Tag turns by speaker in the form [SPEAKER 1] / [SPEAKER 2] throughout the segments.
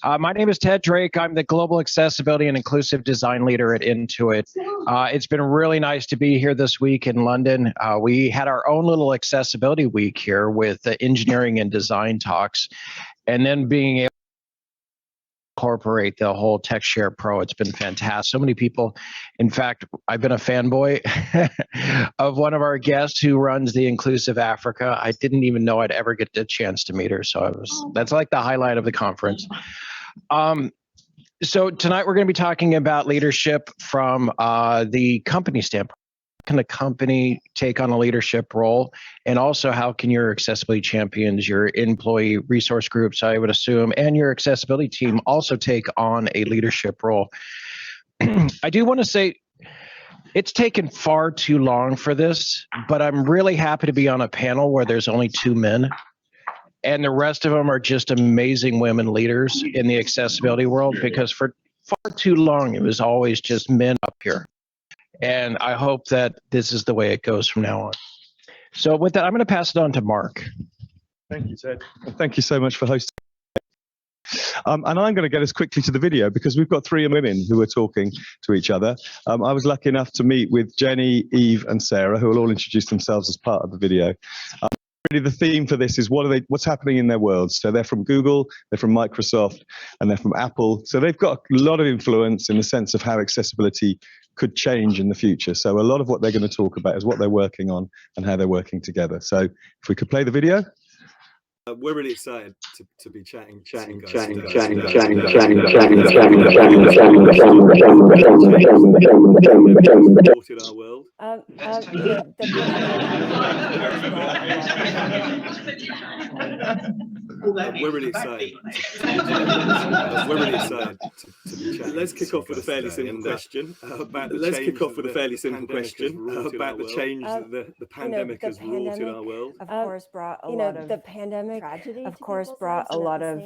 [SPEAKER 1] My name is Ted Drake. I'm the Global Accessibility and Inclusive Design Leader at Intuit. It's been really nice to be here this week in London. We had our own little accessibility week here with the engineering and design talks, and then being able to incorporate the whole TechShare Pro. It's been fantastic. So many people. In fact, I've been a fanboy of one of our guests who runs the Inclusive Africa. I didn't even know I'd ever get the chance to meet her. So that's like the highlight of the conference. So tonight we're going to be talking about leadership from the company standpoint. How can the company take on a leadership role? And also, how can your accessibility champions, your employee resource groups, I would assume, and your accessibility team also take on a leadership role? I do want to say it's taken far too long for this, but I'm really happy to be on a panel where there's only 2 men. And the rest of them are just amazing women leaders in the accessibility world, because for far too long, it was always just men up here. And I hope that this is the way it goes from now on. So with that, I'm going to pass it on to Mark.
[SPEAKER 2] Thank you, Ted. And thank you so much for hosting. And I'm going to get us quickly to the video because we've got 3 women who are talking to each other. I was lucky enough to meet with Jenny, Eve, and Sarah, who will all introduce themselves as part of the video. Really, the theme for this is what's happening in their worlds. So they're from Google, they're from Microsoft, and they're from Apple. So they've got a lot of influence in the sense of how accessibility could change in the future. So a lot of what they're going to talk about is what they're working on and how they're working together. So if we could play the video.
[SPEAKER 3] We're really excited to be chatting today. Supported our world. We're really excited. We're really excited to be chatting. Let's kick off with a fairly simple question about the change that the pandemic has wrought in our world.
[SPEAKER 4] Of course, brought a lot of the pandemic. Of course, brought a lot of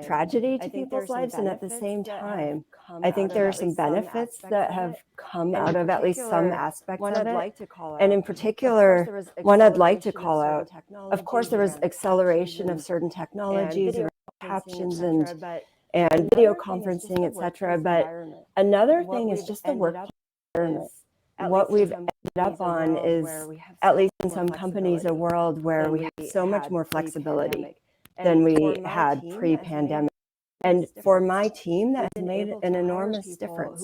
[SPEAKER 4] tragedy to people's lives, and at the same time, I think there are some benefits that have come out of at least some aspects of it. And in particular, one I'd like to call out. Of course, there was acceleration of certain technologies, captions, and video conferencing, etc. But another thing is just the work environment. What we've ended up on is, at least in some companies, a world where we have so much more flexibility than we had pre-pandemic. And for my team, that has made an enormous difference.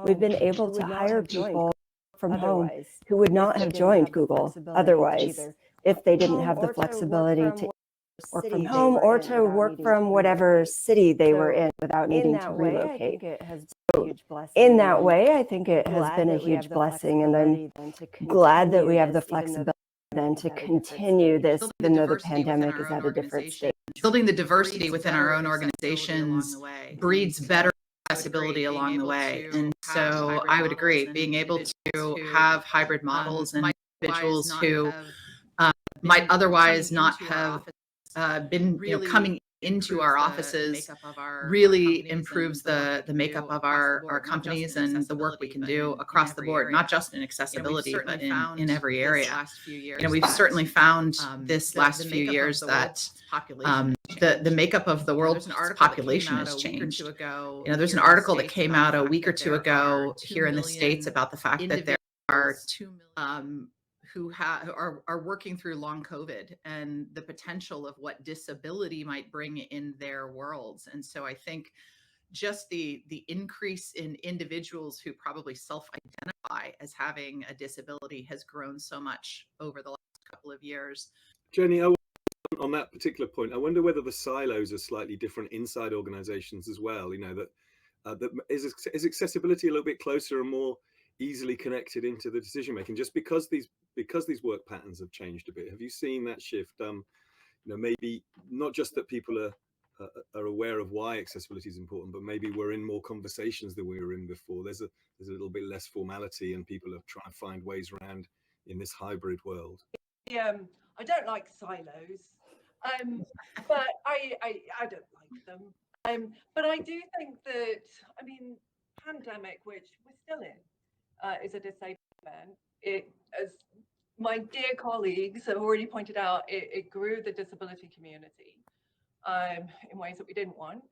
[SPEAKER 4] We've been able to hire people from home who would not have joined Google otherwise if they didn't have the flexibility to work from home or to work from whatever city they were in without needing to relocate. So in that way, I think it has been a huge blessing, and I'm glad that we have the flexibility then to continue this, even though the pandemic is at a different stage.
[SPEAKER 5] Building the diversity within our own organizations breeds better accessibility along the way. And so I would agree, being able to have hybrid models and individuals who might otherwise not have been coming into our offices really improves the makeup of our companies and the work we can do across the board, not just in accessibility, but in every area. We've certainly found this last few years that the makeup of the world's population has changed. There's an article that came out a week or two ago here in the States about the fact that there are 2 million who are working through long COVID and the potential of what disability might bring in their worlds. And so I think just the increase in individuals who probably self-identify as having a disability has grown so much over the last couple of years.
[SPEAKER 3] Jenny, on that particular point, I wonder whether the silos are slightly different inside organizations as well. That is accessibility a little bit closer and more easily connected into the decision making, just because these work patterns have changed a bit. Have you seen that shift? Maybe not just that people are aware of why accessibility is important, but maybe we're in more conversations than we were in before. There's a little bit less formality, and people are trying to find ways around in this hybrid world.
[SPEAKER 6] I don't like silos, but I don't like them. But I do think that, pandemic, which we're still in, is a disabled event. It, as my dear colleagues have already pointed out, it grew the disability community. in ways that we didn't want,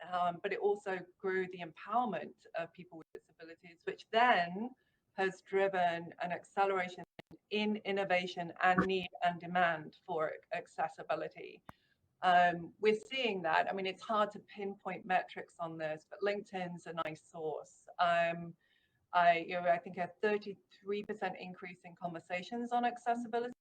[SPEAKER 6] but it also grew the empowerment of people with disabilities, which then has driven an acceleration in innovation and need and demand for accessibility. We're seeing that. I mean, it's hard to pinpoint metrics on this, but LinkedIn's a nice source. I think a 33% increase in conversations on accessibility.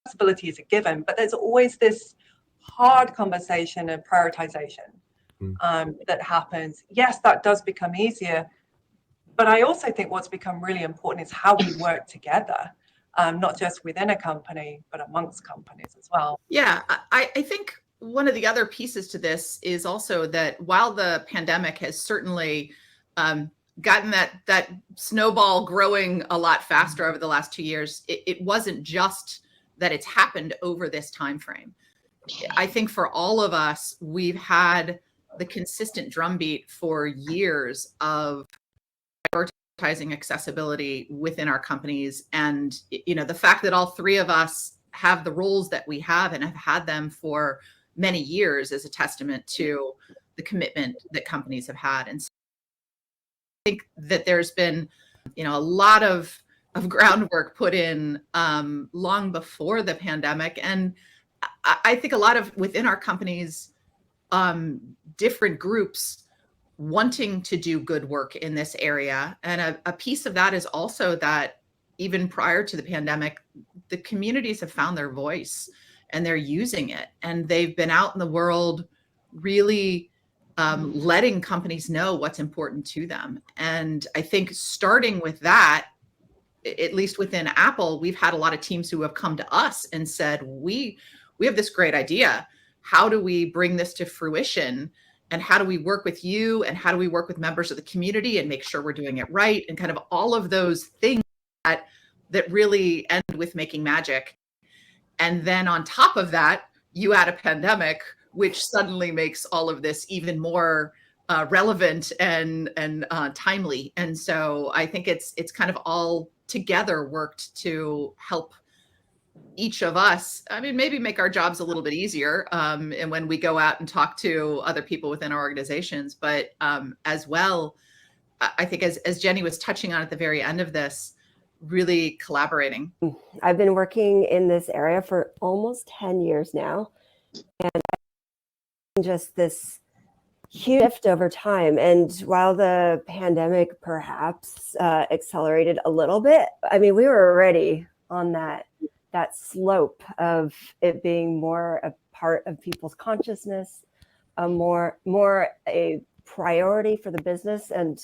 [SPEAKER 6] Accessibility is a given, but there's always this hard conversation of prioritization that happens. Yes, that does become easier, but I also think what's become really important is how we work together, not just within a company, but amongst companies as well.
[SPEAKER 5] Yeah, I think one of the other pieces to this is also that while the pandemic has certainly gotten that snowball growing a lot faster over the last 2 years, it wasn't just that it's happened over this time frame. I think for all of us, we've had the consistent drumbeat for years of prioritizing accessibility within our companies. And, the fact that all three of us have the roles that we have and have had them for many years is a testament to the commitment that companies have had. And so I think that there's been, a lot of groundwork put in long before the pandemic. And I think a lot of within our companies, different groups wanting to do good work in this area. And a piece of that is also that even prior to the pandemic, the communities have found their voice and they're using it. And they've been out in the world really letting companies know what's important to them. And I think starting with that, at least within Apple, we've had a lot of teams who have come to us and said, we have this great idea. How do we bring this to fruition? And how do we work with you? And how do we work with members of the community and make sure we're doing it right? And kind of all of those things that really end with making magic. And then on top of that, you add a pandemic, which suddenly makes all of this even more relevant and timely. And so I think it's kind of all together worked to help each of us, maybe make our jobs a little bit easier. And when we go out and talk to other people within our organizations, but as well, I think as Jenny was touching on at the very end of this, really collaborating.
[SPEAKER 4] I've been working in this area for almost 10 years now. And just this huge shift over time. And while the pandemic perhaps accelerated a little bit, we were already on that slope of it being more a part of people's consciousness, more a priority for the business. And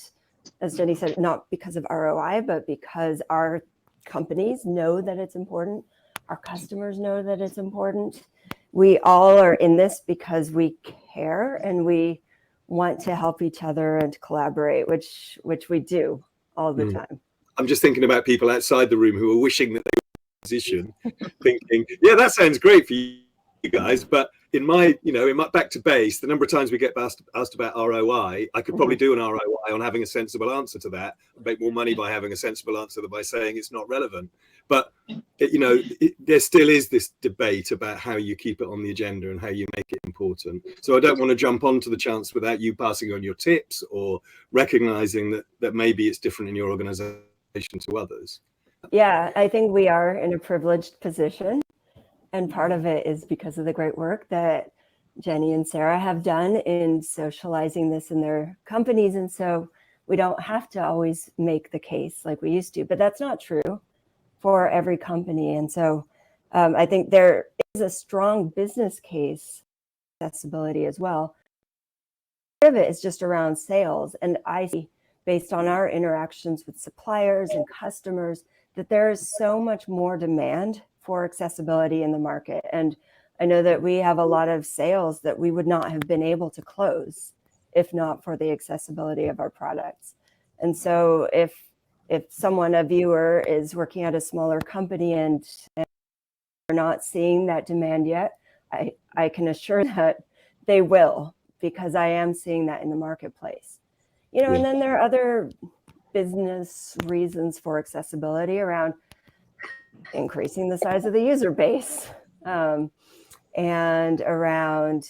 [SPEAKER 4] as Jenny said, not because of ROI, but because our companies know that it's important. Our customers know that it's important. We all are in this because we care and we want to help each other and collaborate, which we do all the time.
[SPEAKER 3] I'm just thinking about people outside the room who are wishing that they were in a position, thinking, yeah, that sounds great for you guys, but in my back to base, the number of times we get asked about ROI, I could probably do an ROI on having a sensible answer to that, make more money by having a sensible answer than by saying it's not relevant. But there still is this debate about how you keep it on the agenda and how you make it important. So I don't want to jump onto the chance without you passing on your tips or recognizing that maybe it's different in your organization to others.
[SPEAKER 4] Yeah, I think we are in a privileged position. And part of it is because of the great work that Jenny and Sarah have done in socializing this in their companies. And so we don't have to always make the case like we used to, but that's not true for every company. And so I think there is a strong business case accessibility as well. Part of it is just around sales. And I see, based on our interactions with suppliers and customers, that there is so much more demand for accessibility in the market. And I know that we have a lot of sales that we would not have been able to close if not for the accessibility of our products. And so if a viewer is working at a smaller company and they're not seeing that demand yet, I can assure that they will, because I am seeing that in the marketplace. And then there are other business reasons for accessibility around increasing the size of the user base, and around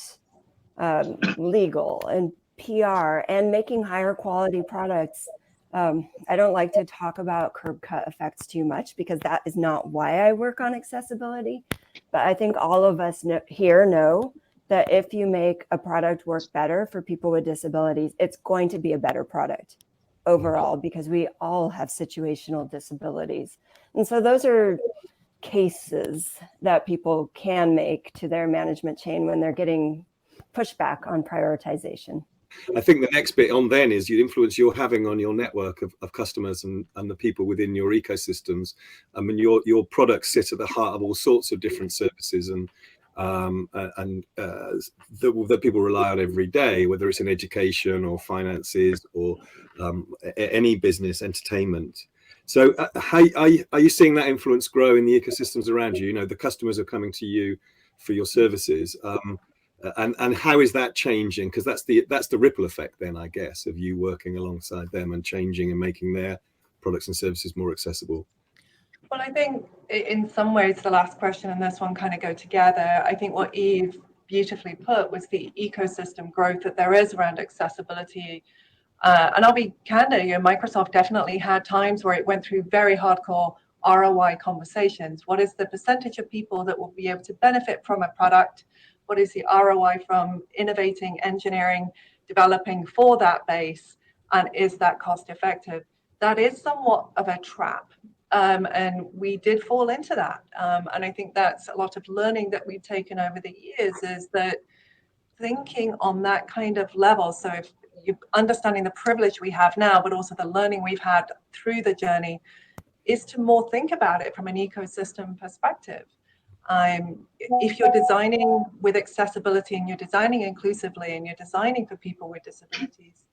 [SPEAKER 4] legal and PR and making higher quality products. I don't like to talk about curb cut effects too much because that is not why I work on accessibility. But I think all of us here know that if you make a product work better for people with disabilities, it's going to be a better product overall, because we all have situational disabilities. And so those are cases that people can make to their management chain when they're getting pushback on prioritization.
[SPEAKER 3] I think the next bit on then is the influence you're having on your network of customers and the people within your ecosystems. I mean, your products sit at the heart of all sorts of different services and that people rely on every day, whether it's in education or finances or any business, entertainment. So how are you seeing that influence grow in the ecosystems around you? The customers are coming to you for your services. And how is that changing? Because that's the ripple effect then, I guess, of you working alongside them and changing and making their products and services more accessible.
[SPEAKER 6] Well, I think in some ways the last question and this one kind of go together. I think what Eve beautifully put was the ecosystem growth that there is around accessibility. And I'll be candid, Microsoft definitely had times where it went through very hardcore ROI conversations. What is the percentage of people that will be able to benefit from a product? What is the ROI from innovating, engineering, developing for that base? And is that cost effective? That is somewhat of a trap. And we did fall into that. And I think that's a lot of learning that we've taken over the years, is that thinking on that kind of level. So if you're understanding the privilege we have now, but also the learning we've had through the journey, is to more think about it from an ecosystem perspective. If you're designing with accessibility and you're designing inclusively and you're designing for people with disabilities,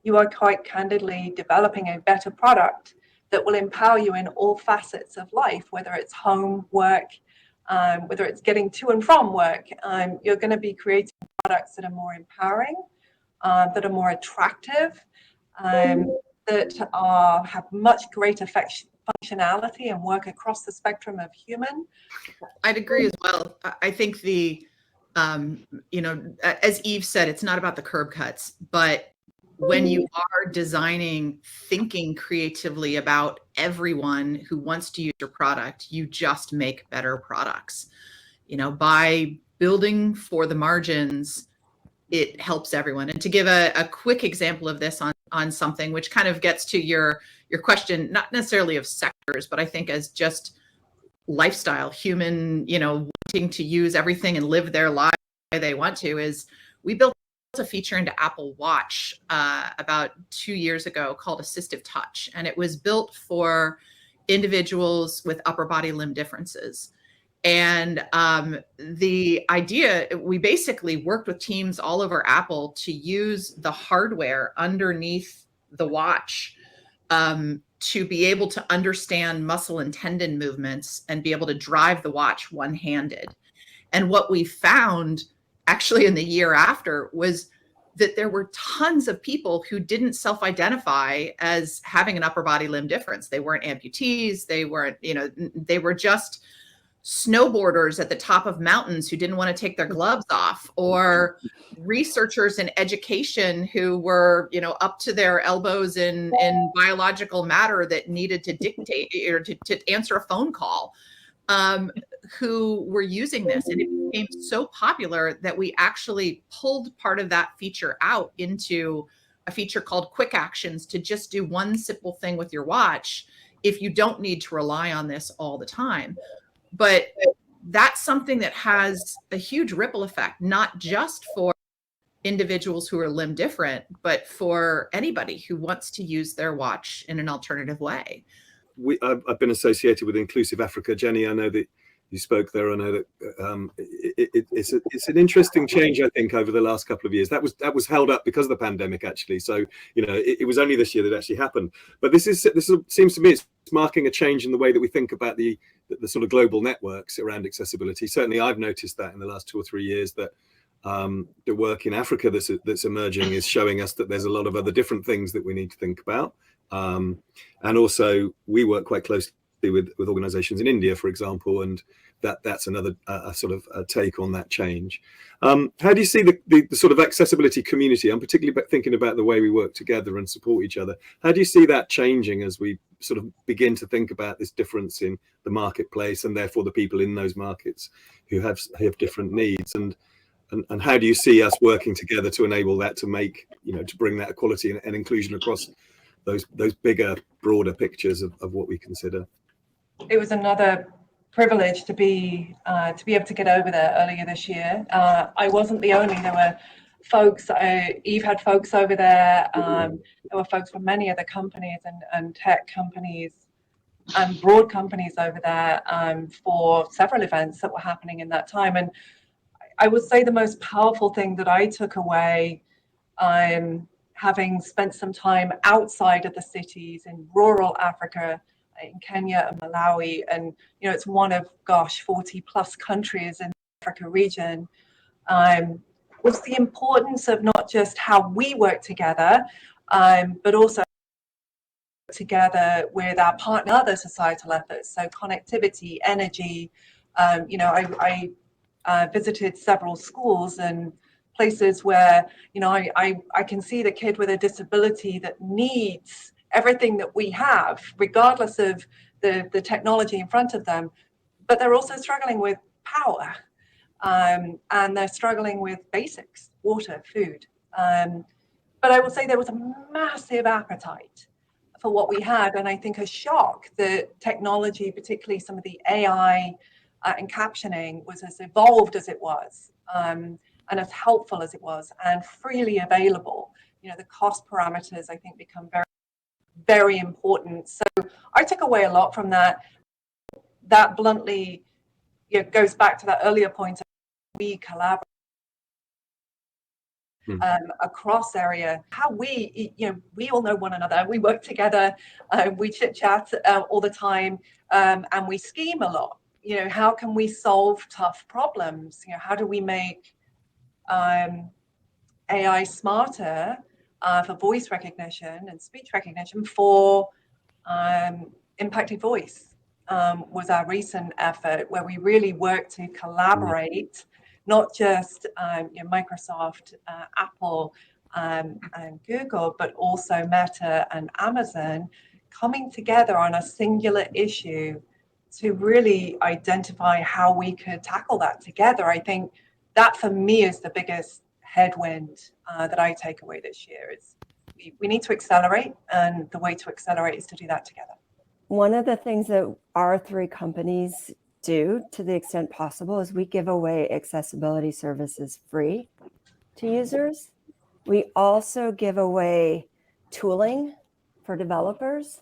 [SPEAKER 6] you are quite candidly developing a better product that will empower you in all facets of life, whether it's home, work, whether it's getting to and from work. You're going to be creating products that are more empowering, that are more attractive, that have much greater functionality and work across the spectrum of human.
[SPEAKER 5] I'd agree as well. I think as Eve said, it's not about the curb cuts, but when you are designing, thinking creatively about everyone who wants to use your product, you just make better products. By building for the margins, it helps everyone. And to give a quick example of this on something which kind of gets to your question, not necessarily of sectors, but I think as just lifestyle, human, wanting to use everything and live their life the way they want to, is we built a feature into Apple Watch about 2 years ago called Assistive Touch. And it was built for individuals with upper body limb differences. And the idea, we basically worked with teams all over Apple to use the hardware underneath the watch to be able to understand muscle and tendon movements and be able to drive the watch one-handed. And what we found actually in the year after, was that there were tons of people who didn't self-identify as having an upper body limb difference. They weren't amputees. They weren't, they were just snowboarders at the top of mountains who didn't want to take their gloves off, or researchers in education who were, up to their elbows in biological matter that needed to dictate or to answer a phone call, who were using this. And it became so popular that we actually pulled part of that feature out into a feature called Quick Actions, to just do one simple thing with your watch if you don't need to rely on this all the time. But that's something that has a huge ripple effect, not just for individuals who are limb different, but for anybody who wants to use their watch in an alternative way.
[SPEAKER 3] I've been associated with Inclusive Africa. Jenny, I know that you spoke there. I know that it's an interesting change, I think, over the last couple of years. That was held up because of the pandemic, actually. So, it was only this year that it actually happened. But this seems to me it's marking a change in the way that we think about the sort of global networks around accessibility. Certainly, I've noticed that in the last 2 or 3 years, that the work in Africa that's emerging is showing us that there's a lot of other different things that we need to think about. And also, we work quite closely with organizations in India, for example, and that's another sort of take on that change. How do you see the sort of accessibility community? I'm particularly thinking about the way we work together and support each other. How do you see that changing as we sort of begin to think about this difference in the marketplace, and therefore the people in those markets who have different needs? And how do you see us working together to enable that, to make, to bring that equality and inclusion across those bigger, broader pictures of what we consider?
[SPEAKER 6] It was another privilege to be able to get over there earlier this year. I wasn't the only. There were folks. Eve had folks over there. There were folks from many other companies and tech companies and broad companies over there for several events that were happening in that time. And I would say the most powerful thing that I took away, having spent some time outside of the cities in rural Africa, in Kenya and Malawi, and it's one of 40 plus countries in the Africa region, was the importance of not just how we work together, but also together with our partner, other societal efforts, so connectivity, energy. I visited several schools and places where I can see the kid with a disability that needs everything that we have, regardless of the technology in front of them, but they're also struggling with power, and they're struggling with basics, water, food. But I will say there was a massive appetite for what we had, and I think a shock that technology, particularly some of the AI and captioning, was as evolved as it was, and as helpful as it was, and freely available. The cost parameters, I think, become very, very important. So I took away a lot from that. That bluntly goes back to that earlier point of we collaborate across area, how we all know one another, we work together, we chit chat all the time, and we scheme a lot. How can we solve tough problems? How do we make AI smarter for voice recognition and speech recognition for impacted voice? Was our recent effort where we really work to collaborate, not just Microsoft, Apple, and Google, but also Meta and Amazon, coming together on a singular issue to really identify how we could tackle that together. I think that for me is the biggest headwind that I take away this year. Is we need to accelerate, and the way to accelerate is to do that together.
[SPEAKER 4] One of the things that our three companies do, to the extent possible, is we give away accessibility services free to users. We also give away tooling for developers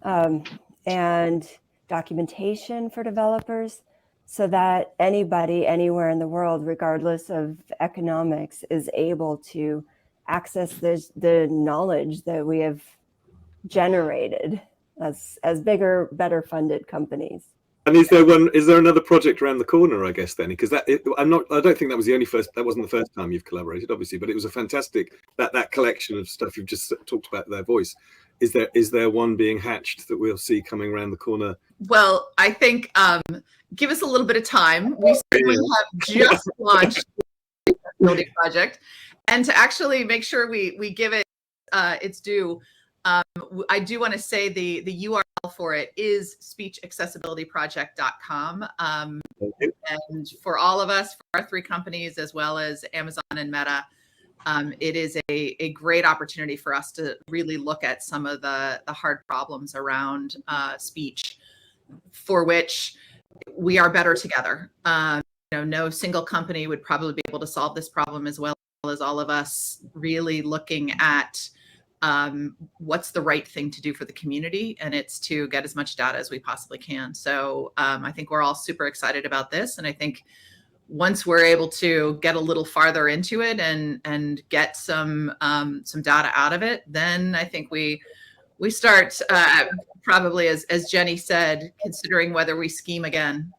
[SPEAKER 4] and documentation for developers, so that anybody anywhere in the world, regardless of economics, is able to access the knowledge that we have generated as bigger, better funded companies.
[SPEAKER 3] And is there another project around the corner, I guess, then? Because I don't think that was that wasn't the first time you've collaborated, obviously, but it was a fantastic, that collection of stuff you've just talked about, their voice. Is there one being hatched that we'll see coming around the corner?
[SPEAKER 5] Well, I think give us a little bit of time. We certainly have just launched the accessibility project, and to actually make sure we give it its due, I do want to say the URL for it is speechaccessibilityproject.com. And for all of us, for our 3 companies, as well as Amazon and Meta, it is a great opportunity for us to really look at some of the hard problems around speech, for which we are better together. No single company would probably be able to solve this problem as well as all of us really looking at what's the right thing to do for the community, and it's to get as much data as we possibly can. So I think we're all super excited about this, and I think once we're able to get a little farther into it and get some data out of it, then I think we start probably, as Jenny said, considering whether we scheme again.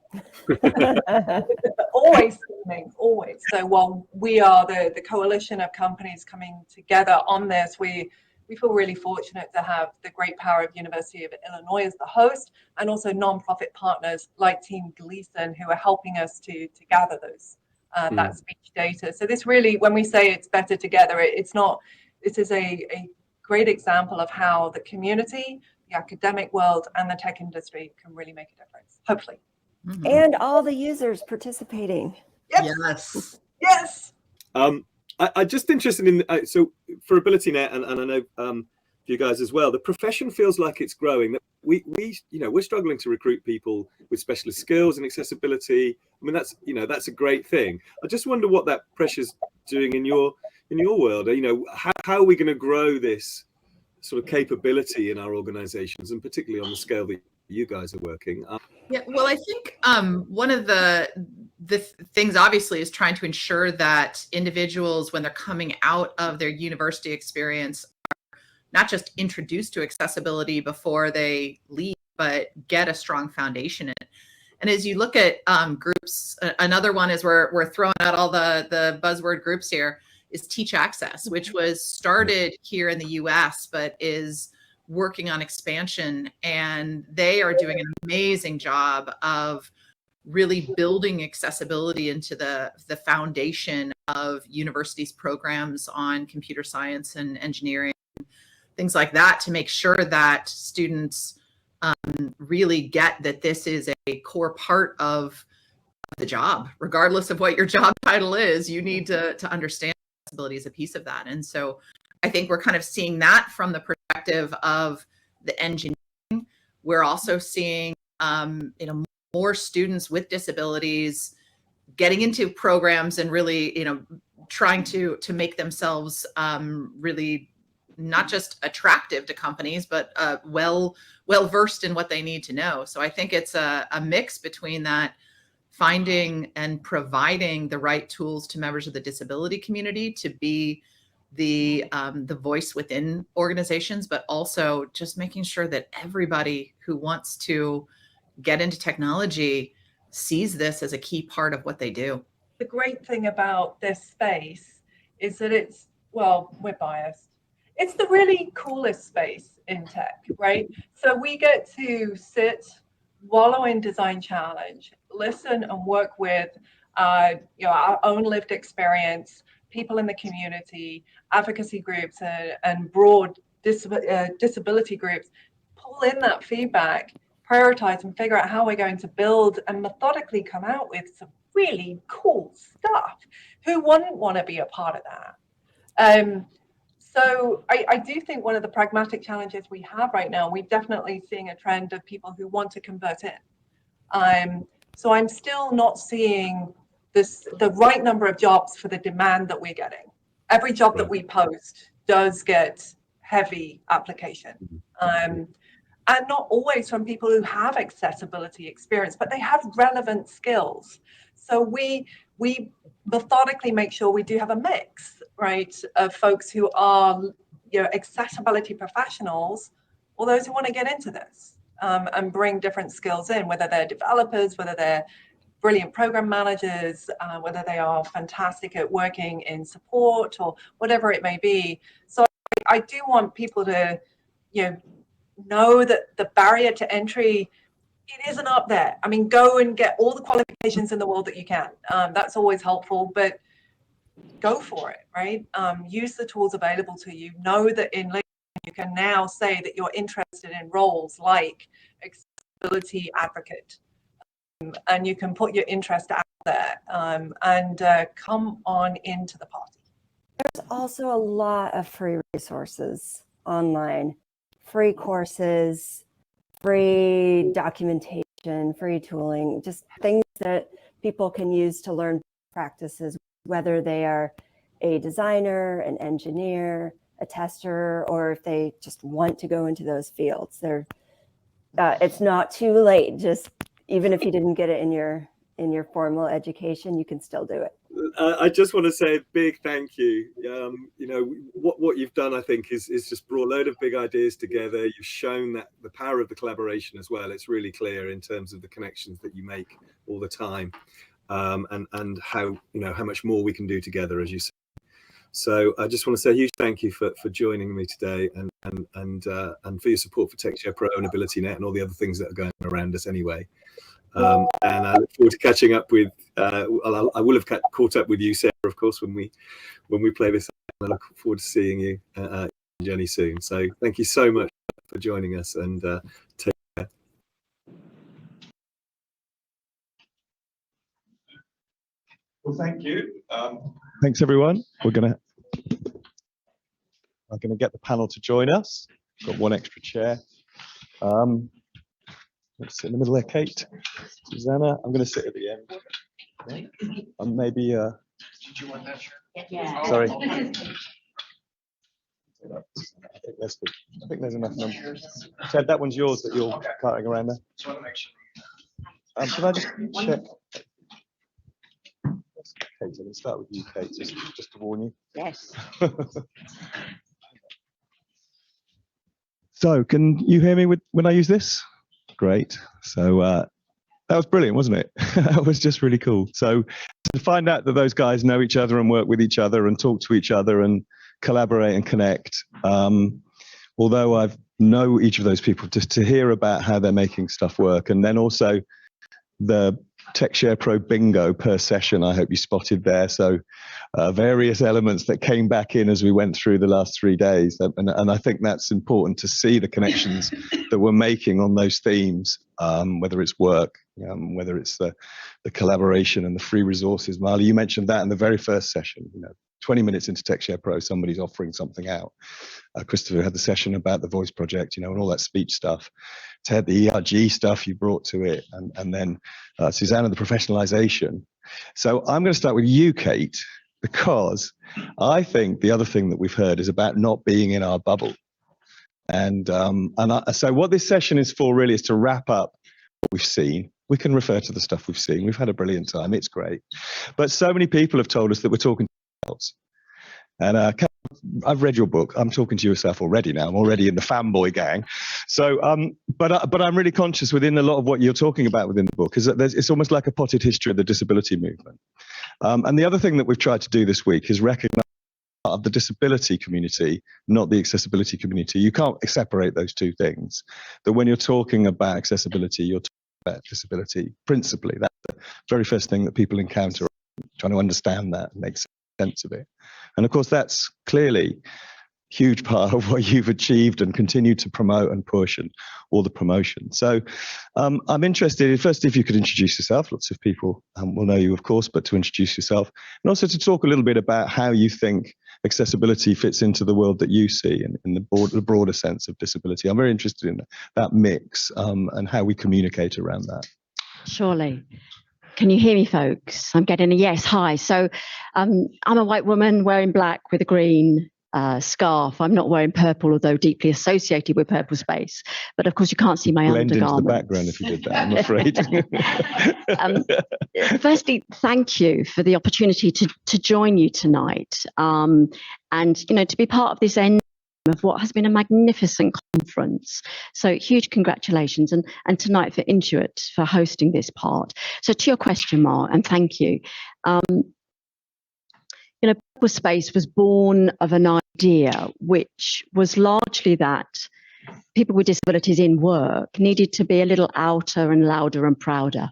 [SPEAKER 6] Always scheming, always. So while we are the coalition of companies coming together on this, we feel really fortunate to have the great power of University of Illinois as the host, and also nonprofit partners like Team Gleason, who are helping us to gather those that speech data. So this really, when we say it's better together, this is a great example of how the community, the academic world, and the tech industry can really make a difference, hopefully.
[SPEAKER 4] Mm-hmm. And all the users participating.
[SPEAKER 5] Yes.
[SPEAKER 6] Yes.
[SPEAKER 3] I'm just interested in, so for AbilityNet, and I know for you guys as well, the profession feels like it's growing. That we're struggling to recruit people with specialist skills and accessibility. I mean, that's a great thing. I just wonder what that pressure's doing in your world. How are we going to grow this sort of capability in our organizations, and particularly on the scale that you guys are working?
[SPEAKER 5] Yeah, well, I think one of the things obviously is trying to ensure that individuals, when they're coming out of their university experience, are not just introduced to accessibility before they leave, but get a strong foundation in it. And as you look at groups, another one is we're throwing out all the buzzword groups here, is Teach Access, which was started here in the US, but is working on expansion, and they are doing an amazing job of really building accessibility into the foundation of universities' programs on computer science and engineering, things like that, to make sure that students really get that this is a core part of the job. Regardless of what your job title is, you need to understand accessibility as a piece of that. And so I think we're kind of seeing that from the perspective of the engineering. We're also seeing more students with disabilities getting into programs and really trying to make themselves really not just attractive to companies, but well versed in what they need to know. So I think it's a mix between that, finding and providing the right tools to members of the disability community to be the voice within organizations, but also just making sure that everybody who wants to get into technology sees this as a key part of what they do.
[SPEAKER 6] The great thing about this space is that it's, well, we're biased, it's the really coolest space in tech, right? So we get to sit, wallow in design challenge, listen and work with our own lived experience, people in the community, advocacy groups, and broad disability groups, pull in that feedback, prioritize, and figure out how we're going to build and methodically come out with some really cool stuff. Who wouldn't want to be a part of that? So I do think one of the pragmatic challenges we have right now, we're definitely seeing a trend of people who want to convert in. So I'm still not seeing the right number of jobs for the demand that we're getting. Every job that we post does get heavy application. And not always from people who have accessibility experience, but they have relevant skills. So we methodically make sure we do have a mix, right, of folks who are accessibility professionals, or those who want to get into this. and bring different skills in, whether they're developers, whether they're brilliant program managers, whether they are fantastic at working in support or whatever it may be. So I do want people to, know that the barrier to entry, it isn't up there. I mean, go and get all the qualifications in the world that you can. That's always helpful, but go for it, right? Use the tools available to you. Know that in LinkedIn you can now say that you're interested in roles like accessibility advocate, and you can put your interest out there, and come on into the party.
[SPEAKER 4] There's also a lot of free resources online, free courses, free documentation, free tooling, just things that people can use to learn practices, whether they are a designer, an engineer, a tester, or if they just want to go into those fields. It's not too late. Just even if you didn't get it in your formal education, you can still do it.
[SPEAKER 3] I just want to say a big thank you. What you've done, I think, is just brought a load of big ideas together. You've shown that the power of the collaboration as well. It's really clear in terms of the connections that you make all the time, and how much more we can do together, as you say. So I just want to say a huge thank you for joining me today, and for your support for TechShare Pro and AbilityNet and all the other things that are going around us anyway. And I look forward to catching up with. I will have caught up with you, Sarah, of course, when we play this. I look forward to seeing you, Jenny, soon. So thank you so much for joining us, and take care.
[SPEAKER 2] Well, thank you. Thanks, everyone. I'm gonna get the panel to join us. Got one extra chair. Let's sit in the middle there, Kate. Susanna, I'm going to sit at the end. And maybe. Did you want that chair? Yeah. Sorry. I think there's enough numbers. Ted, that one's yours that you're carting around there. Just want to make sure. Can I just check? Kate, let's start with you, Kate, just to warn you.
[SPEAKER 7] Yes.
[SPEAKER 2] So, can you hear me when I use this? Great. So that was brilliant, wasn't it? That was just really cool. So to find out that those guys know each other and work with each other and talk to each other and collaborate and connect, although I know each of those people, just to hear about how they're making stuff work, and then also the TechShare Pro bingo per session, I hope you spotted there. So various elements that came back in as we went through the last 3 days. And I think that's important to see the connections that we're making on those themes, whether it's work, whether it's the collaboration and the free resources. Marley, you mentioned that in the very first session. 20 minutes into TechShare Pro, somebody's offering something out. Christopher had the session about the voice project, and all that speech stuff. Ted, the ERG stuff you brought to it, and then Susanna, the professionalization. So I'm going to start with you, Kate, because I think the other thing that we've heard is about not being in our bubble. So what this session is for really is to wrap up what we've seen. We can refer to the stuff we've seen. We've had a brilliant time. It's great. But so many people have told us that we're talking to ourselves. And I've read your book. I'm talking to yourself already now. I'm already in the fanboy gang. So, but I'm really conscious within a lot of what you're talking about within the book is that it's almost like a potted history of the disability movement. And the other thing that we've tried to do this week is recognize part of the disability community, not the accessibility community. You can't separate those two things. That when you're talking about accessibility, you're talking about disability principally. That's the very first thing that people encounter, trying to understand that and make sense of it. And of course, that's clearly a huge part of what you've achieved and continue to promote and push and all the promotion. So I'm interested in, first, if you could introduce yourself. Lots of people will know you, of course, but to introduce yourself. And also to talk a little bit about how you think accessibility fits into the world that you see in the broader sense of disability. I'm very interested in that mix and how we communicate around that.
[SPEAKER 7] Surely. Can you hear me, folks? I'm getting a yes. Hi. So I'm a white woman wearing black with a green scarf. I'm not wearing purple, although deeply associated with purple space. But of course, you can't see my undergarments.
[SPEAKER 2] Blend into the background if you did that, I'm afraid.
[SPEAKER 7] Firstly, thank you for the opportunity to join you tonight, and to be part of this end of what has been a magnificent conference. So huge congratulations, and tonight for Intuit for hosting this part. So to your question, Mark, and thank you. Purple Space was born of an idea which was largely that people with disabilities in work needed to be a little outer and louder and prouder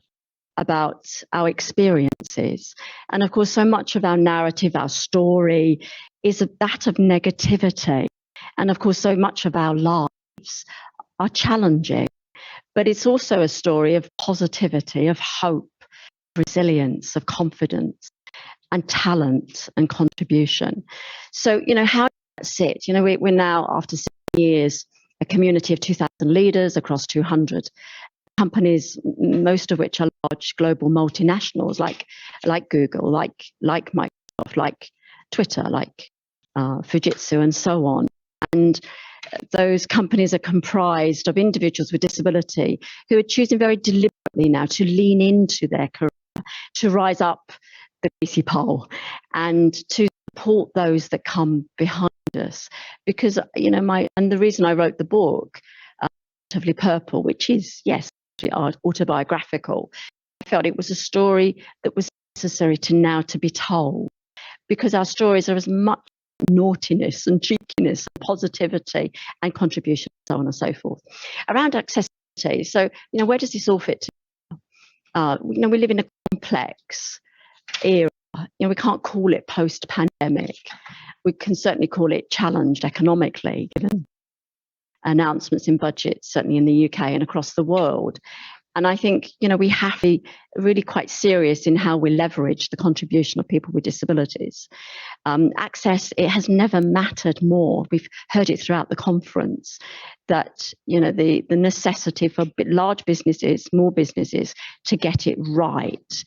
[SPEAKER 7] about our experiences. And of course, so much of our narrative, our story, is that of negativity. And of course, so much of our lives are challenging. But it's also a story of positivity, of hope, resilience, of confidence, and talent and contribution. So, how does that sit? We're now, after 7 years, a community of 2,000 leaders across 200 companies, most of which are large global multinationals like Google, like Microsoft, like Twitter, like Fujitsu, and so on. And those companies are comprised of individuals with disability who are choosing very deliberately now to lean into their career, to rise up the greasy pole, and to support those that come behind us. Because and the reason I wrote the book, Relatively Purple, which is autobiographical, I felt it was a story that was necessary to be told, because our stories are as much naughtiness and cheekiness, and positivity and contribution, and so on and so forth. Around accessibility, so where does this all fit together? We live in a complex era. We can't call it post-pandemic. We can certainly call it challenged economically, given announcements in budgets, certainly in the UK and across the world. And I think, we have to be really quite serious in how we leverage the contribution of people with disabilities. Access, it has never mattered more. We've heard it throughout the conference that, the necessity for large businesses, small businesses, to get it right.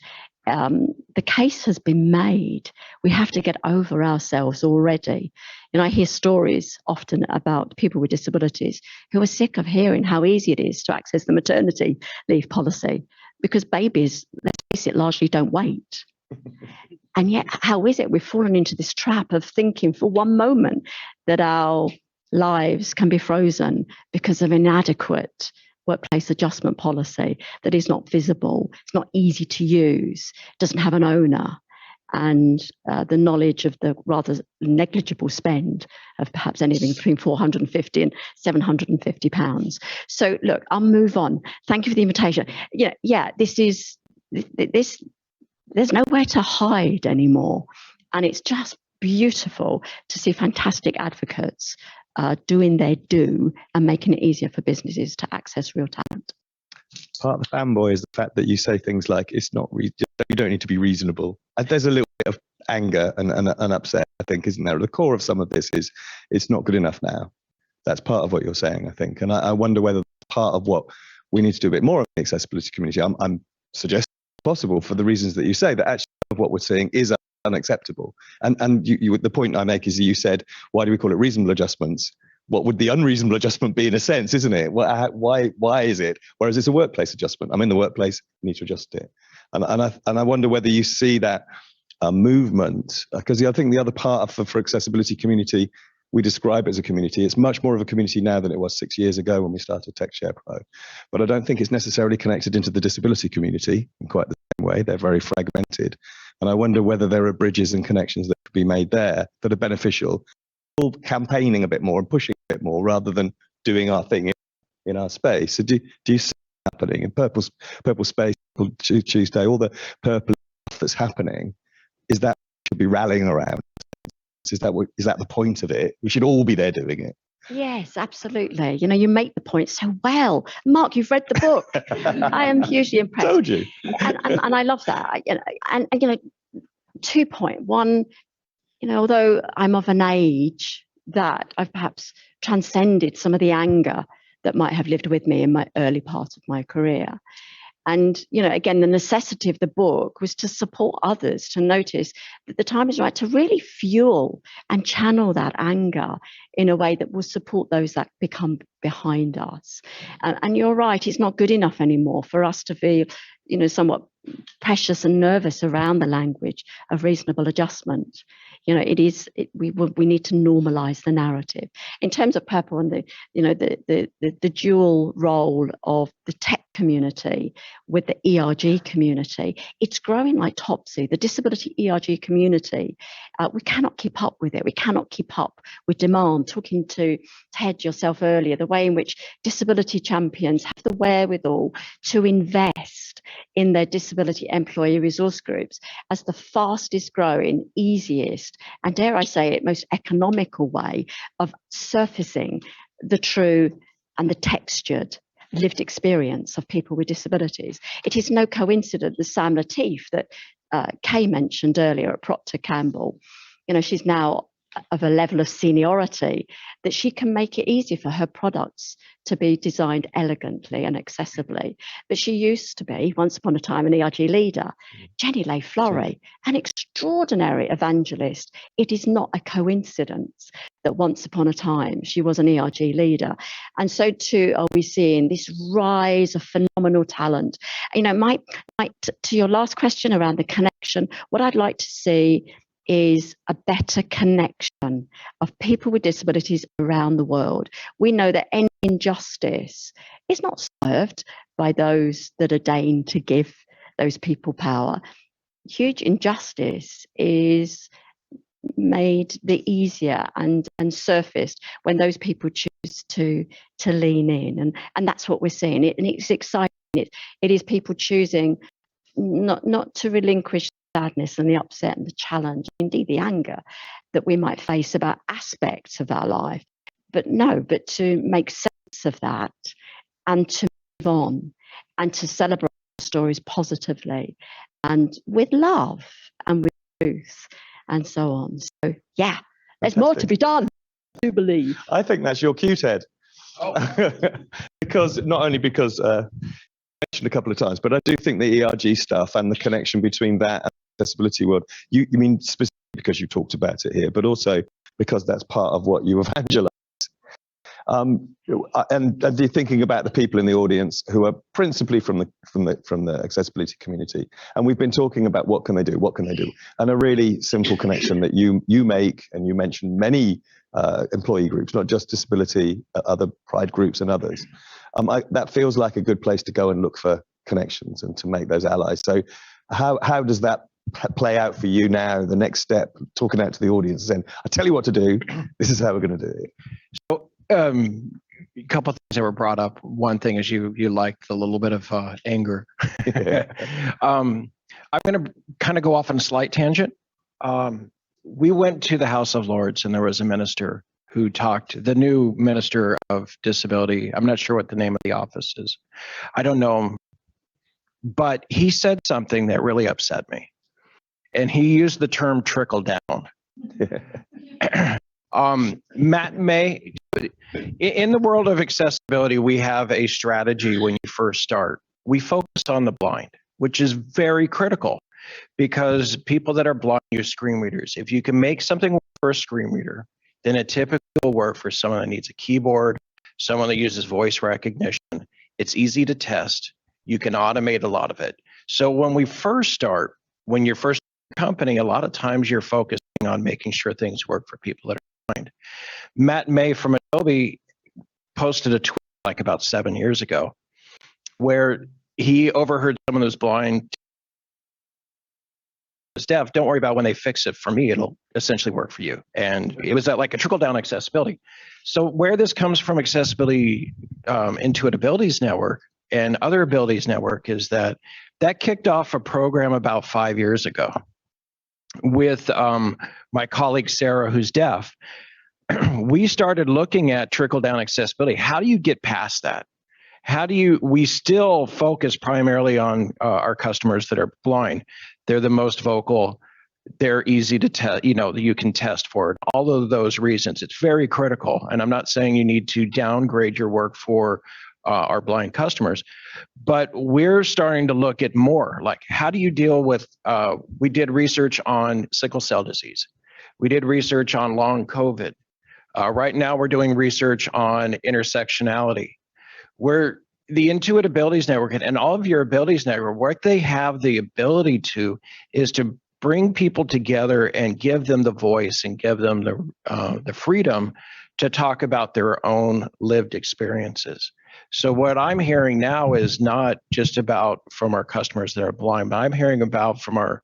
[SPEAKER 7] The case has been made. We have to get over ourselves already. I hear stories often about people with disabilities who are sick of hearing how easy it is to access the maternity leave policy, because babies, let's face it, largely don't wait. And yet, how is it we've fallen into this trap of thinking for one moment that our lives can be frozen because of inadequate workplace adjustment policy that is not visible, it's not easy to use, doesn't have an owner, and the knowledge of the rather negligible spend of perhaps anything between £450 and £750. So look, I'll move on. Thank you for the invitation. There's nowhere to hide anymore, and it's just beautiful to see fantastic advocates doing their due and making it easier for businesses to access real talent.
[SPEAKER 2] Part of the fanboy is the fact that you say things like, you don't need to be reasonable. There's a little bit of anger and upset, I think, isn't there? The core of some of this is it's not good enough now. That's part of what you're saying, I think. And I wonder whether part of what we need to do a bit more of the accessibility community, I'm suggesting possible for the reasons that you say, that actually what we're seeing is unacceptable. And you, the point I make is that you said, why do we call it reasonable adjustments? What would the unreasonable adjustment be, in a sense, isn't it? Why is it? Whereas it's a workplace adjustment. I'm in the workplace, you need to adjust it. And I wonder whether you see that movement, because I think the other part for accessibility community, we describe it as a community. It's much more of a community now than it was 6 years ago when we started TechShare Pro. But I don't think it's necessarily connected into the disability community in quite the same way. They're very fragmented. And I wonder whether there are bridges and connections that could be made there that are beneficial, campaigning a bit more and pushing a bit more rather than doing our thing in our space. So do you see it happening in Purple Space, Tuesday, all the purple stuff that's happening? Is that we should be rallying around? Is that the point of it? We should all be there doing it.
[SPEAKER 7] Yes, absolutely. You make the point so well. Mark, you've read the book. I am hugely impressed.
[SPEAKER 2] Told you.
[SPEAKER 7] and I love that. And 2 points. One, although I'm of an age that I've perhaps transcended some of the anger that might have lived with me in my early part of my career. And, again, the necessity of the book was to support others, to notice that the time is right to really fuel and channel that anger in a way that will support those that become behind us. And you're right, it's not good enough anymore for us to feel, somewhat precious and nervous around the language of reasonable adjustment. We need to normalize the narrative. In terms of purple and the dual role of the tech community with the ERG community, it's growing like topsy. The disability ERG community, we cannot keep up with it. We cannot keep up with demand. Talking to Ted yourself earlier, the way in which disability champions have the wherewithal to invest in their disability employee resource groups as the fastest growing, easiest, and dare I say it, most economical way of surfacing the true and the textured lived experience of people with disabilities. It is no coincidence that Sam Latif, that Kay mentioned earlier at Procter Campbell, she's now of a level of seniority that she can make it easy for her products to be designed elegantly and accessibly. But she used to be, once upon a time, an ERG leader. Jenny Leigh-Fleury, an extraordinary evangelist. It is not a coincidence that once upon a time she was an ERG leader. And so too are we seeing this rise of phenomenal talent. To your last question around the connection, what I'd like to see is a better connection of people with disabilities around the world. We know that any injustice is not served by those that are deigned to give those people power. Huge injustice is made the easier and surfaced when those people choose to lean in, and that's what we're seeing. And it's exciting. It is people choosing not to relinquish sadness and the upset and the challenge, indeed the anger that we might face about aspects of our life, but to make sense of that and to move on and to celebrate stories positively and with love and with truth and so on. So yeah, there's more to be done, I do believe.
[SPEAKER 2] I think that's your cue, Ted. Oh. Because not only because mentioned a couple of times, but I do think the ERG stuff and the connection between that and the accessibility world, you mean specifically because you talked about it here, but also because that's part of what you evangelize. And you're thinking about the people in the audience who are principally from the accessibility community, and we've been talking about what can they do, and a really simple connection that you make, and you mentioned many employee groups, not just disability, other pride groups and others. That feels like a good place to go and look for connections and to make those allies. So how does that play out for you now, the next step, talking out to the audience and saying, I tell you what to do, this is how we're going to do it?
[SPEAKER 1] So a couple of things that were brought up. One thing is you liked a little bit of anger. I'm going to kind of go off on a slight tangent. We went to the House of Lords, and there was a minister who talked, the new minister of disability. I'm not sure what the name of the office is. I don't know him. But he said something that really upset me. And he used the term trickle down. Matt May, in the world of accessibility, we have a strategy when you first start. We focus on the blind, which is very critical because people that are blind use screen readers. If you can make something work for a screen reader, then it typically will work for someone that needs a keyboard, someone that uses voice recognition. It's easy to test. You can automate a lot of it. So when we first start, when you're first company, a lot of times you're focusing on making sure things work for people that are blind. Matt May from Adobe posted a tweet like about 7 years ago where he overheard someone who's blind is deaf. Don't worry about when they fix it. For me, it'll essentially work for you. And it was like a trickle down accessibility. So where this comes from, accessibility, Intuit Abilities Network and other Abilities Network, is that kicked off a program about 5 years ago with my colleague Sarah, who's deaf. We started looking at trickle down accessibility. How do you get past that? We still focus primarily on our customers that are blind. They're the most vocal. They're easy to test, you can test for it. All of those reasons, it's very critical. And I'm not saying you need to downgrade your work for our blind customers, but we're starting to look at more, like how do you deal with, we did research on sickle cell disease. We did research on long COVID. Right now we're doing research on intersectionality. Where the Intuit Abilities Network and all of your Abilities Network, what they have the ability to is to bring people together and give them the voice and give them the freedom to talk about their own lived experiences. So what I'm hearing now is not just about from our customers that are blind, but I'm hearing about from our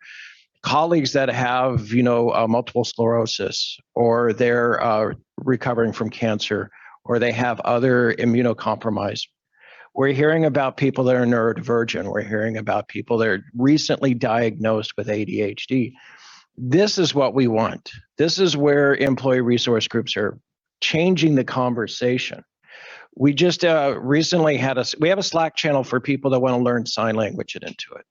[SPEAKER 1] colleagues that have, multiple sclerosis, or they're recovering from cancer, or they have other immunocompromised. We're hearing about people that are neurodivergent. We're hearing about people that are recently diagnosed with ADHD. This is what we want. This is where employee resource groups are changing the conversation. We just recently we have a Slack channel for people that want to learn sign language at Intuit.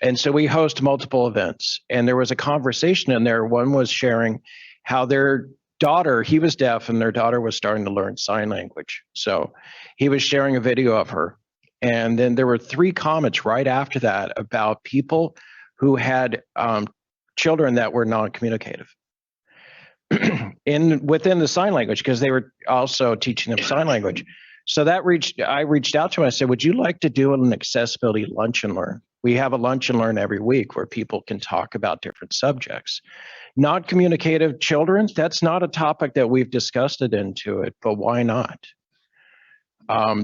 [SPEAKER 1] And so we host multiple events, and there was a conversation in there. One was sharing how their daughter, he was deaf, and their daughter was starting to learn sign language. So he was sharing a video of her. And then there were 3 comments right after that about people who had children that were non-communicative within the sign language, because they were also teaching them sign language. So I reached out to him. I said, would you like to do an accessibility lunch and learn? We have a lunch and learn every week where people can talk about different subjects. Non-communicative children, that's not a topic that we've discussed it into it, but why not?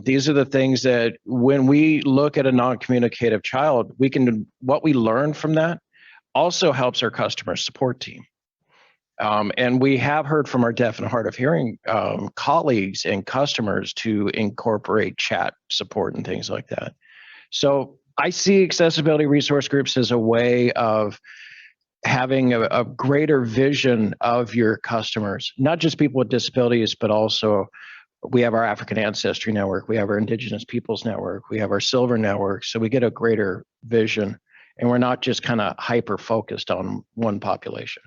[SPEAKER 1] These are the things that when we look at a non-communicative child, what we learn from that also helps our customer support team. And we have heard from our deaf and hard of hearing colleagues and customers to incorporate chat support and things like that. So I see accessibility resource groups as a way of having a greater vision of your customers, not just people with disabilities, but also we have our African Ancestry Network, we have our Indigenous Peoples Network, we have our Silver Network, so we get a greater vision, and we're not just kind of hyper-focused on one population.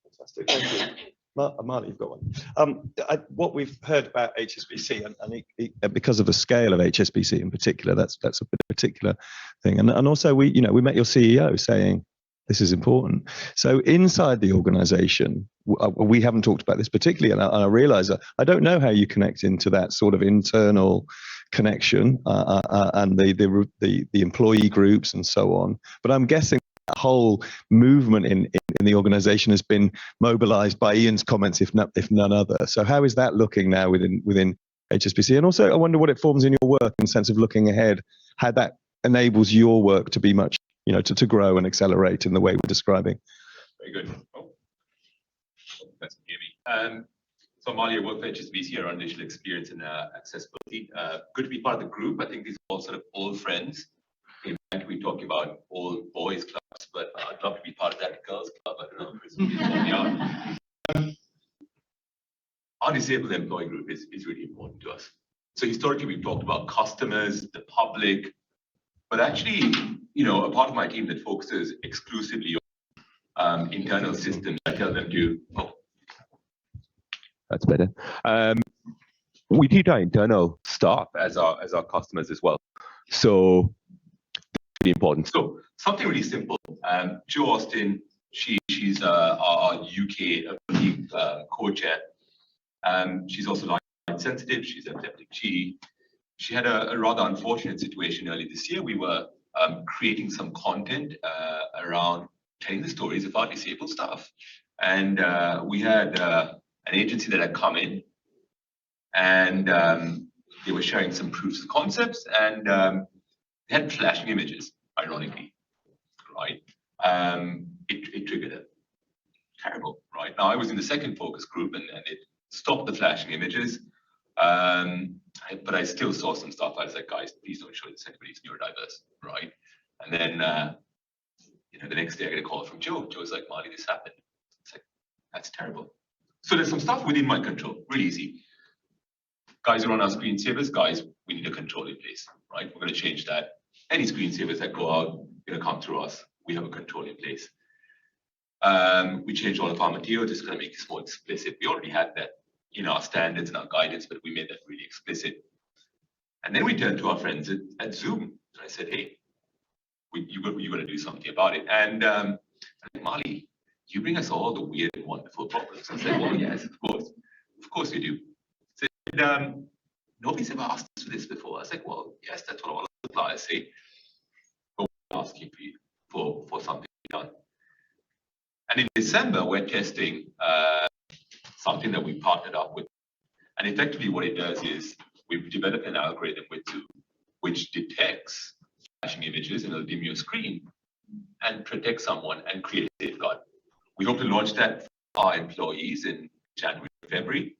[SPEAKER 2] Fantastic, thank you. Marley, you've got one. What we've heard about HSBC, and because of the scale of HSBC in particular, that's a particular thing. And also we met your CEO saying this is important. So inside the organization, we haven't talked about this particularly, and I realize that I don't know how you connect into that sort of internal connection and the employee groups and so on. But I'm guessing that whole movement in the organization has been mobilized by Ian's comments, if none other. So how is that looking now within HSBC? And also, I wonder what it forms in your work in the sense of looking ahead, how that enables your work to be much, to grow and accelerate in the way we're describing.
[SPEAKER 8] Very good. Oh, that's hear me. So Molly, I work for HSBC around digital experience and accessibility. Good to be part of the group. I think these are all sort of old friends. In fact, we talk about old boys clubs, but I'd love to be part of that girls club. I don't know, Chris, what we are. Our disabled employee group is really important to us. So historically, we've talked about customers, the public, but actually, a part of my team that focuses exclusively on internal systems. I tell them to, that's better. We treat our internal staff as our customers as well. So really important. So something really simple. Jo Austin, she's our UK co-chair. She's also line sensitive. She's epileptic. She had a rather unfortunate situation early this year. We were creating some content around telling the stories of our disabled staff. And we had an agency that had come in, and they were sharing some proofs of concepts, and they had flashing images, ironically, right? It triggered it. Terrible, right? Now, I was in the second focus group, and it stopped the flashing images. But I still saw some stuff. I was like, guys, please don't show this. Anybody's neurodiverse, right? And then, the next day I get a call from Jo. Jo's like, Marty, this happened. It's like, that's terrible. So there's some stuff within my control, really easy. Guys are on our screensavers. Guys, we need a control in place, right? We're going to change that. Any screensavers that go out, going to come through us. We have a control in place. We changed all of our material, just going to make this more explicit. We already had that in our standards and our guidance, but we made that really explicit. And then we turned to our friends at Zoom. And I said, hey, you're going to do something about it. And I said, Marley, you bring us all the weird and wonderful problems. I said, well, yes, of course you do. I said, nobody's ever asked us for this before. I was like, well, yes, that's what all the suppliers say. But we're asking for something done. And in December, we're testing something that we partnered up with. And effectively what it does is we've developed an algorithm with Zoom, which detects flashing images and it'll dim your screen and protect someone and create a safeguard. We hope to launch that for our employees in January, February.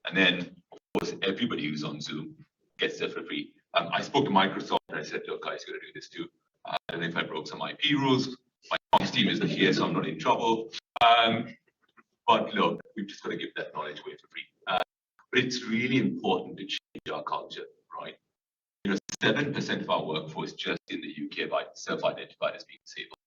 [SPEAKER 8] And then, of course, everybody who's on Zoom gets that for free. I spoke to Microsoft and I said, look, guys, you got to do this too. I don't know if I broke some IP rules. My comms team isn't here, so I'm not in trouble. But look, we've just got to give that knowledge away for free. But it's really important to change our culture, right? 7% of our workforce just in the UK self-identified as being disabled.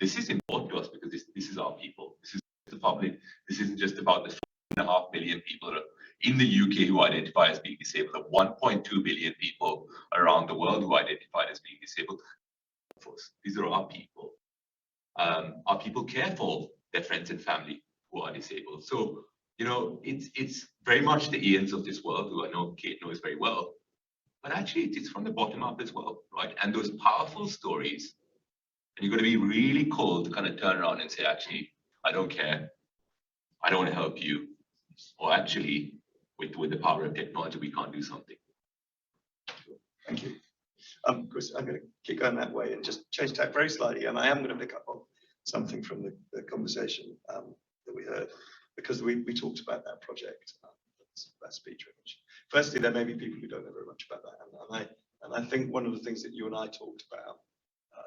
[SPEAKER 8] This is important to us because this is our people. This is the public. This isn't just about the 4.5 million people in the UK who identify as being disabled, the 1.2 billion people around the world who identify as being disabled. These are our people. Our people care for their friends and family who are disabled. So, it's very much the Ians of this world, who I know Kate knows very well, but actually it's from the bottom up as well, right? And those powerful stories, and you're going to be really cool to kind of turn around and say, actually, I don't care. I don't want to help you. Or actually, with the power of technology, we can't do something.
[SPEAKER 9] Thank you. Chris, I'm going to keep going that way and just change tack very slightly. And I am going to pick up on something from the conversation that we heard, because we talked about that project, that speech recognition. Firstly, there may be people who don't know very much about that. And I think one of the things that you and I talked about,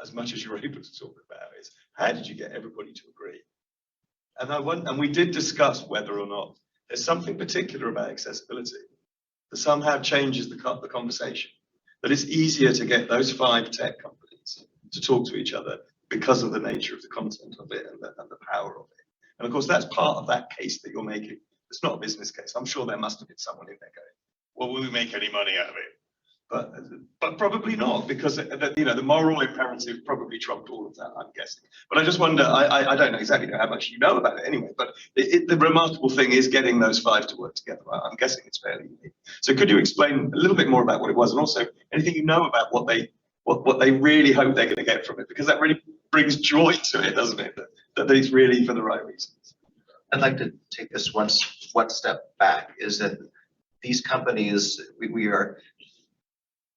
[SPEAKER 9] as much as you're able to talk about, is how did you get everybody to agree? And we did discuss whether or not there's something particular about accessibility that somehow changes the conversation. That it's easier to get those 5 tech companies to talk to each other because of the nature of the content of it and the power of it. And of course, that's part of that case that you're making. It's not a business case. I'm sure there must have been someone in there going, well, will we make any money out of it? But probably not, because the moral imperative probably trumped all of that, I'm guessing. But I just wonder, I don't know exactly how much you know about it anyway, but the remarkable thing is getting those 5 to work together. I'm guessing it's fairly unique. So could you explain a little bit more about what it was, and also anything you know about what they really hope they're going to get from it? Because that really brings joy to it, doesn't it? That it's really for the right reasons.
[SPEAKER 10] I'd like to take this one step back, is that these companies, we are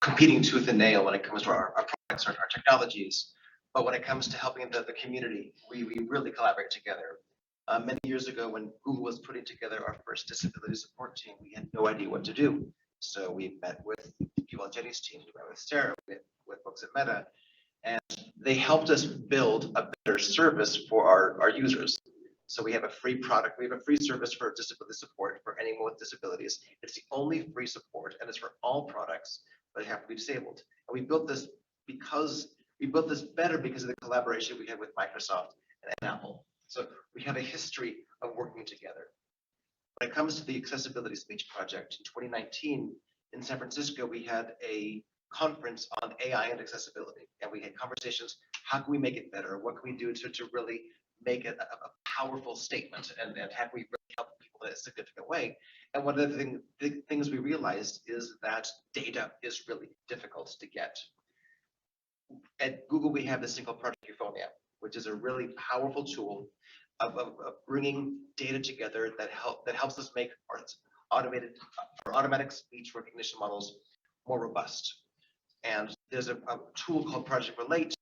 [SPEAKER 10] competing tooth and nail when it comes to our products, our technologies, but when it comes to helping the community, we really collaborate together. Many years ago, when Google was putting together our first disability support team, we had no idea what to do. So we met with people on Jenny's team, we met with Sarah, with folks at Meta, and they helped us build a better service for our users. So we have a free product, we have a free service for disability support for anyone with disabilities. It's the only free support, and it's for all products, but they have to be disabled. And we built this better because of the collaboration we had with Microsoft and Apple. So we have a history of working together. When it comes to the Accessibility Speech Project, in 2019 in San Francisco, we had a conference on AI and accessibility, and we had conversations. How can we make it better? What can we do to really make it a powerful statement, and how can we really help people in a significant way? And one of the things we realized is that data is really difficult to get. At Google, we have this thing called Project Your Phone app, which is a really powerful tool of bringing data together that helps us make our automatic speech recognition models more robust. And there's a tool called Project Relate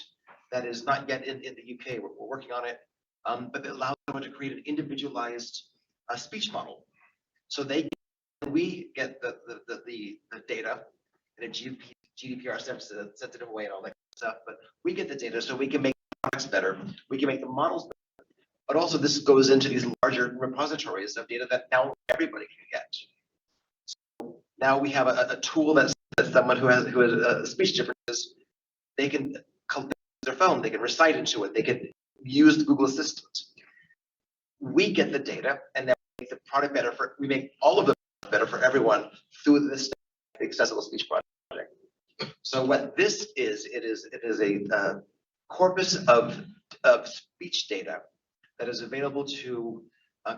[SPEAKER 10] that is not yet in the UK. We're working on it, but it allows someone to create an individualized speech model. So we get the data in a GDPR sensitive way and all that stuff, but we get the data so we can make products better, we can make the models better. But also this goes into these larger repositories of data that now everybody can get. So now we have a tool that someone who has speech differences, they can collect their phone, they can recite into it, they can use the Google Assistant. We get the data, and then we make the product better we make all of them better for everyone through this accessible speech project. So what this is, it is a corpus of speech data that is available to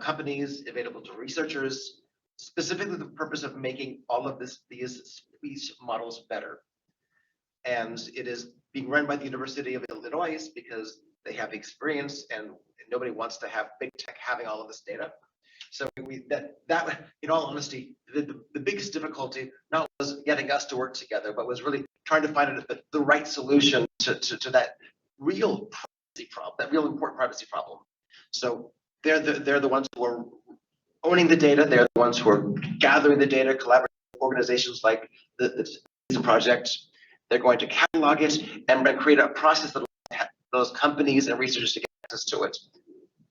[SPEAKER 10] companies, available to researchers, specifically the purpose of making all of these speech models better. And it is being run by the University of Illinois because they have experience and Nobody wants to have big tech having all of this data. So that in all honesty, the biggest difficulty not was getting us to work together, but was really trying to find the right solution to that real privacy problem, that real important privacy problem. So they're the ones who are owning the data. They're the ones who are gathering the data, collaborating with organizations like the project. They're going to catalog it and create a process that allows those companies and researchers to get access to it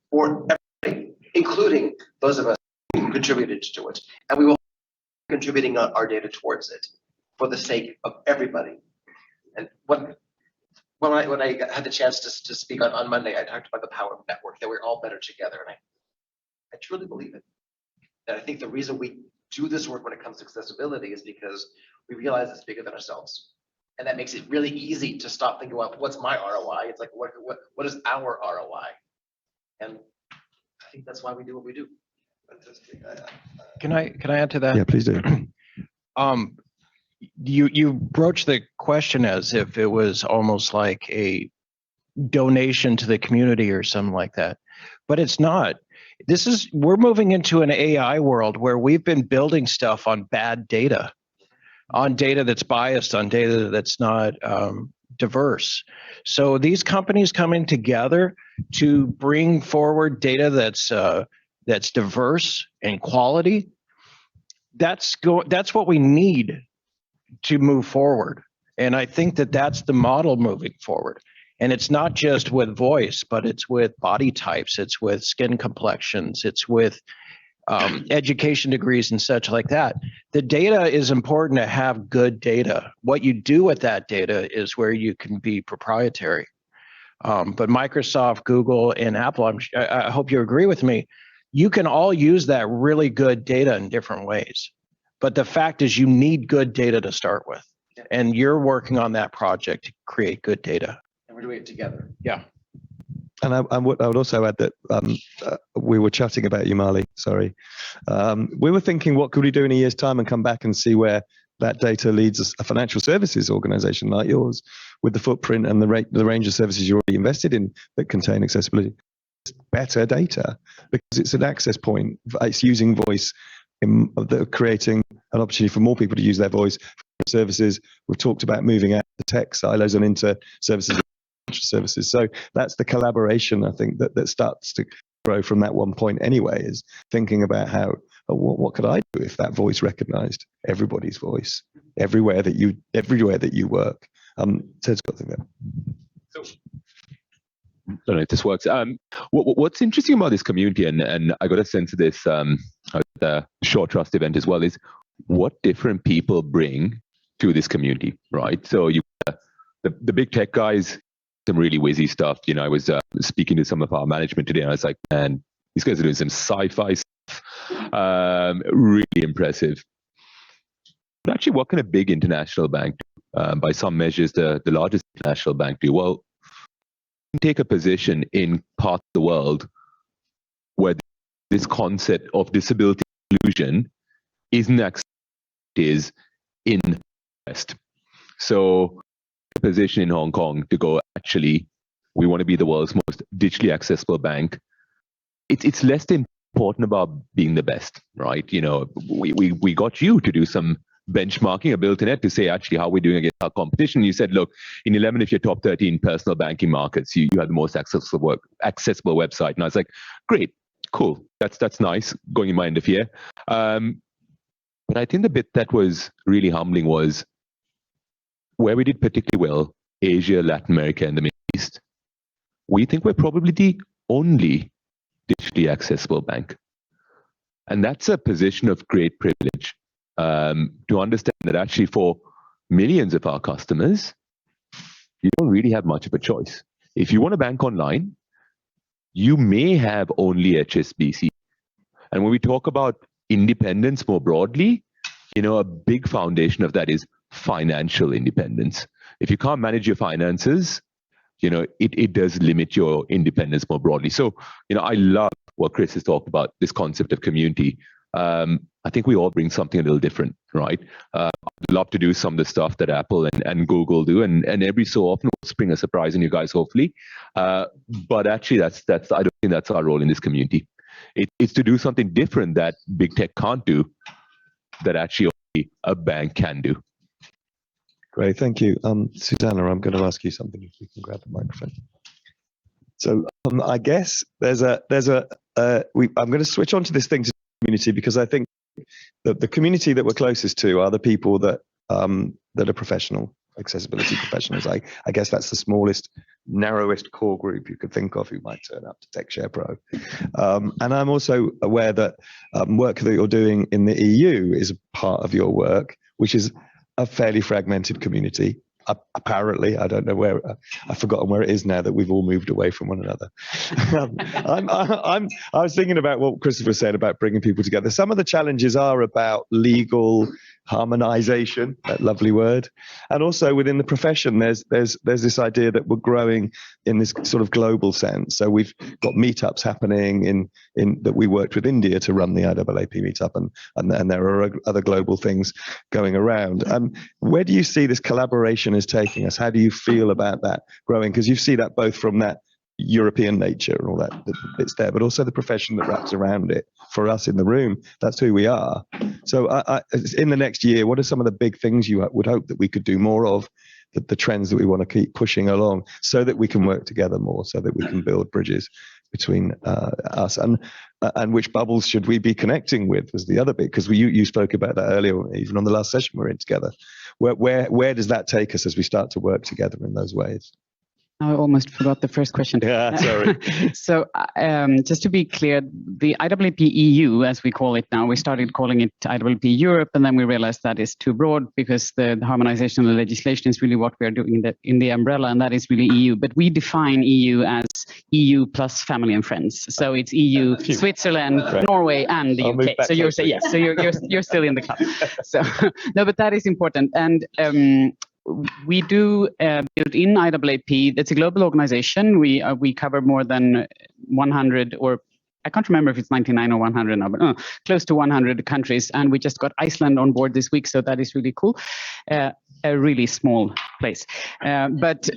[SPEAKER 10] for everybody, including those of us who contributed to it. And we will be contributing our data towards it for the sake of everybody. And when I had the chance to speak on Monday, I talked about the power of network, that we're all better together. And I truly believe it. That I think the reason we do this work when it comes to accessibility is because we realize it's bigger than ourselves. And that makes it really easy to stop thinking about what's my ROI. It's like, what is our ROI? And I think that's why we do what we do.
[SPEAKER 9] Fantastic.
[SPEAKER 1] Can I add to that?
[SPEAKER 2] Yeah, please do.
[SPEAKER 1] You broached the question as if it was almost like a donation to the community or something like that, but it's not. We're moving into an AI world where we've been building stuff on bad data, on data that's biased, on data that's not diverse. So these companies coming together to bring forward data that's diverse and quality, that's what we need to move forward. And I think that's the model moving forward. And it's not just with voice, but it's with body types, it's with skin complexions, it's with education degrees and such like that. The data is important to have good data. What you do with that data is where you can be proprietary. But Microsoft, Google, and Apple, I hope you agree with me, you can all use that really good data in different ways. But the fact is you need good data to start with. And you're working on that project to create good data.
[SPEAKER 10] And we're doing it together.
[SPEAKER 1] Yeah.
[SPEAKER 2] And I would also add that we were chatting about you, Marley. Sorry. We were thinking, what could we do in a year's time and come back and see where that data leads a financial services organization like yours with the footprint and the range of services you're already invested in that contain accessibility. It's better data because it's an access point. It's using voice, creating an opportunity for more people to use their voice for services. We've talked about moving out the tech silos and into services. So that's the collaboration, I think, that starts to grow from that one point anyway, is thinking about what could I do if that voice recognized everybody's voice everywhere that you work. Ted's got to think that.
[SPEAKER 8] So, I don't know if this works. What's interesting about this community, and I got a sense of this at the Short Trust event as well, is what different people bring to this community, right? So the big tech guys, some really whizzy stuff. You know, I was speaking to some of our management today, and I was like, man, these guys are doing some sci-fi stuff. Really impressive. But actually, what can a big international bank do? By some measures, the largest international bank do? Well, take a position in parts of the world where this concept of disability inclusion isn't accepted is in the West. So a position in Hong Kong to go, actually, we want to be the world's most digitally accessible bank. It's less important about being the best, right? You know, we got you to do some benchmarking, AbilityNet, to say actually how we're doing against our competition. You said, look, in 11 of your top 13 personal banking markets, you had the most accessible website. And I was like, great, cool, that's nice, going in my end of year. But I think the bit that was really humbling was where we did particularly well, Asia, Latin America, and the Middle East. We think we're probably the only digitally accessible bank. And that's a position of great privilege. To understand that actually for millions of our customers, you don't really have much of a choice. If you want to bank online, you may have only HSBC. And when we talk about independence more broadly, you know, a big foundation of that is financial independence. If you can't manage your finances, you know, it does limit your independence more broadly. So, you know, I love what Chris has talked about, this concept of community. I think we all bring something a little different, right? I'd love to do some of the stuff that Apple and Google do, and every so often we'll spring a surprise on you guys, hopefully. But actually, that's I don't think that's our role in this community. It's to do something different that big tech can't do, that actually only a bank can do.
[SPEAKER 9] Great, thank you. Susanna, I'm going to ask you something if you can grab the microphone. So I guess I'm going to switch on to this thing to community, because I think that the community that we're closest to are the people that are professional, accessibility professionals. I guess that's the smallest, narrowest core group you could think of who might turn up to TechShare Pro. And I'm also aware that work that you're doing in the EU is a part of your work, which is a fairly fragmented community. Apparently, I don't know where, I've forgotten where it is now that we've all moved away from one another. I was thinking about what Christopher said about bringing people together. Some of the challenges are about legal harmonization, that lovely word, and also within the profession, there's this idea that we're growing in this sort of global sense. So we've got meetups happening in that we worked with India to run the IAAP meetup, and there are other global things going around. Where do you see this collaboration is taking us? How do you feel about that growing? Because you see that both from that European nature and all that bits there, but also the profession that wraps around it. For us in the room, that's who we are. So in the next year, what are some of the big things you would hope that we could do more of, the trends that we want to keep pushing along, so that we can work together more, so that we can build bridges between us, and which bubbles should we be connecting with was the other bit, because you spoke about that earlier, even on the last session we're in together. Where does that take us as we start to work together in those ways?
[SPEAKER 11] I almost forgot the first question.
[SPEAKER 9] Yeah, sorry.
[SPEAKER 11] So just to be clear, the IAAP EU, as we call it now, we started calling it IAAP Europe, and then we realized that is too broad, because the harmonization of the legislation is really what we are doing in the umbrella, and that is really EU. But we define EU as EU plus family and friends. So it's EU, Switzerland, right, Norway, and the UK. So you're saying yes. So you're still in the club. So no, but that is important. And we do build in IAAP. That's a global organization. We cover more than 100, or I can't remember if it's 99 or 100 now, but close to 100 countries. And we just got Iceland on board this week, so that is really cool. A really small place, but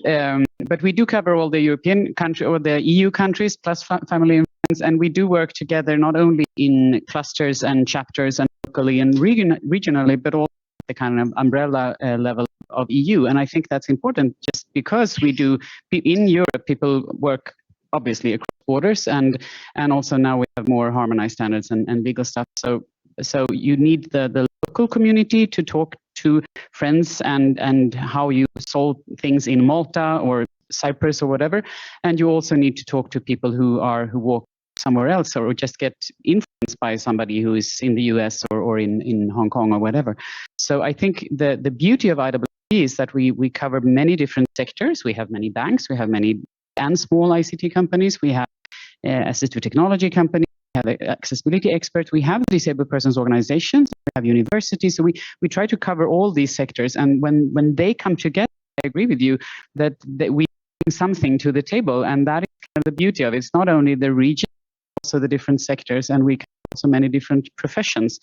[SPEAKER 11] we do cover all the European country or the EU countries plus family and friends, and we do work together not only in clusters and chapters and locally and regionally, but also at the kind of umbrella level of EU. And I think that's important, just because we do in Europe, people work obviously across borders, and also now we have more harmonized standards and legal stuff. So you need the local community to talk to friends and how you solve things in Malta or Cyprus or whatever, and you also need to talk to people who walk somewhere else, or just get influenced by somebody who is in the US or in Hong Kong or whatever. So I think the beauty of IAAP is that we cover many different sectors. We have many banks, we have many and small ICT companies, we have assistive technology companies, we have accessibility experts, we have disabled persons organizations, we have universities. So we try to cover all these sectors, and when they come together, I agree with you that we bring something to the table, and that is kind of the beauty of it. It's not only the region, also the different sectors, and we cover also many different professions.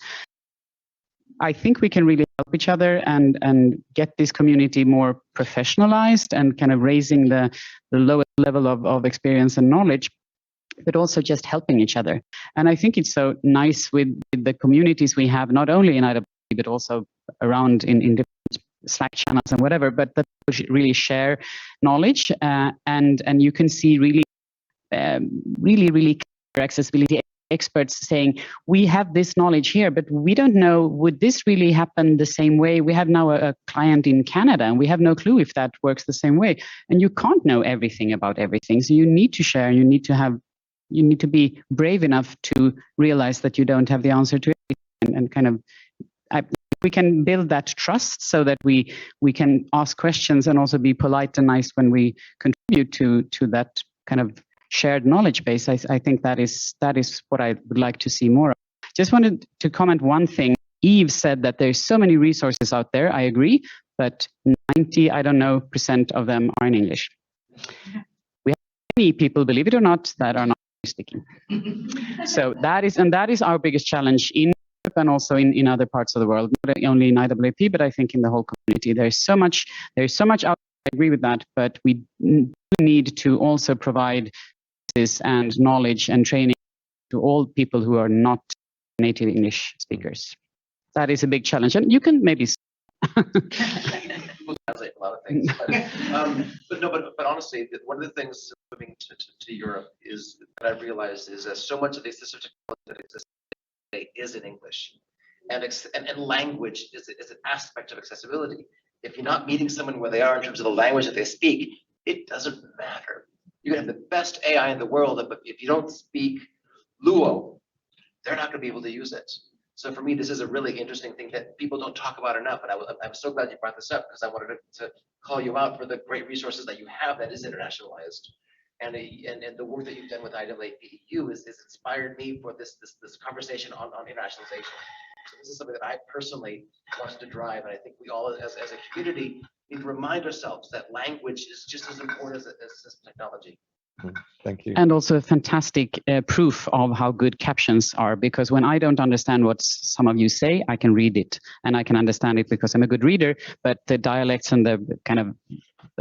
[SPEAKER 11] I think we can really help each other and get this community more professionalized and kind of raising the lowest level of experience and knowledge, but also just helping each other. And I think it's so nice with the communities we have, not only in IAAP, but also around in different Slack channels and whatever, but that we should really share knowledge, and you can see really clear accessibility experts saying, we have this knowledge here, but we don't know, would this really happen the same way? We have now a client in Canada, and we have no clue if that works the same way. And you can't know everything about everything. So you need to share, you need to be brave enough to realize that you don't have the answer to everything, and kind of, we can build that trust so that we can ask questions and also be polite and nice when we contribute to that kind of shared knowledge base. I think that is what I would like to see more of. Just wanted to comment one thing. Eve said that there's so many resources out there. I agree, but 90% of them are in English. We have many people, believe it or not, that are not speaking. So that is our biggest challenge in Europe and also in other parts of the world, not only in IAAP, but I think in the whole community. There's so much out there, I agree with that, but we need to also provide this and knowledge and training to all people who are not native English speakers. That is a big challenge, and you can maybe
[SPEAKER 10] People translate a lot of things, but honestly, one of the things moving to Europe is that I've realized is that so much of the assistive technology that exists today is in English, and language is an aspect of accessibility. If you're not meeting someone where they are in terms of the language that they speak, it doesn't matter. You can have the best AI in the world, but if you don't speak Luo, they're not going to be able to use it. So for me, this is a really interesting thing that people don't talk about enough, and I'm so glad you brought this up because I wanted to call you out for the great resources that you have that is internationalized, and the work that you've done with IAAP has inspired me for this conversation on internationalization. So this is something that I personally wanted to drive, and I think we all, as a community, need to remind ourselves that language is just as important as technology.
[SPEAKER 2] Thank you.
[SPEAKER 11] And also fantastic proof of how good captions are, because when I don't understand what some of you say, I can read it and I can understand it because I'm a good reader, but the dialects and the kind of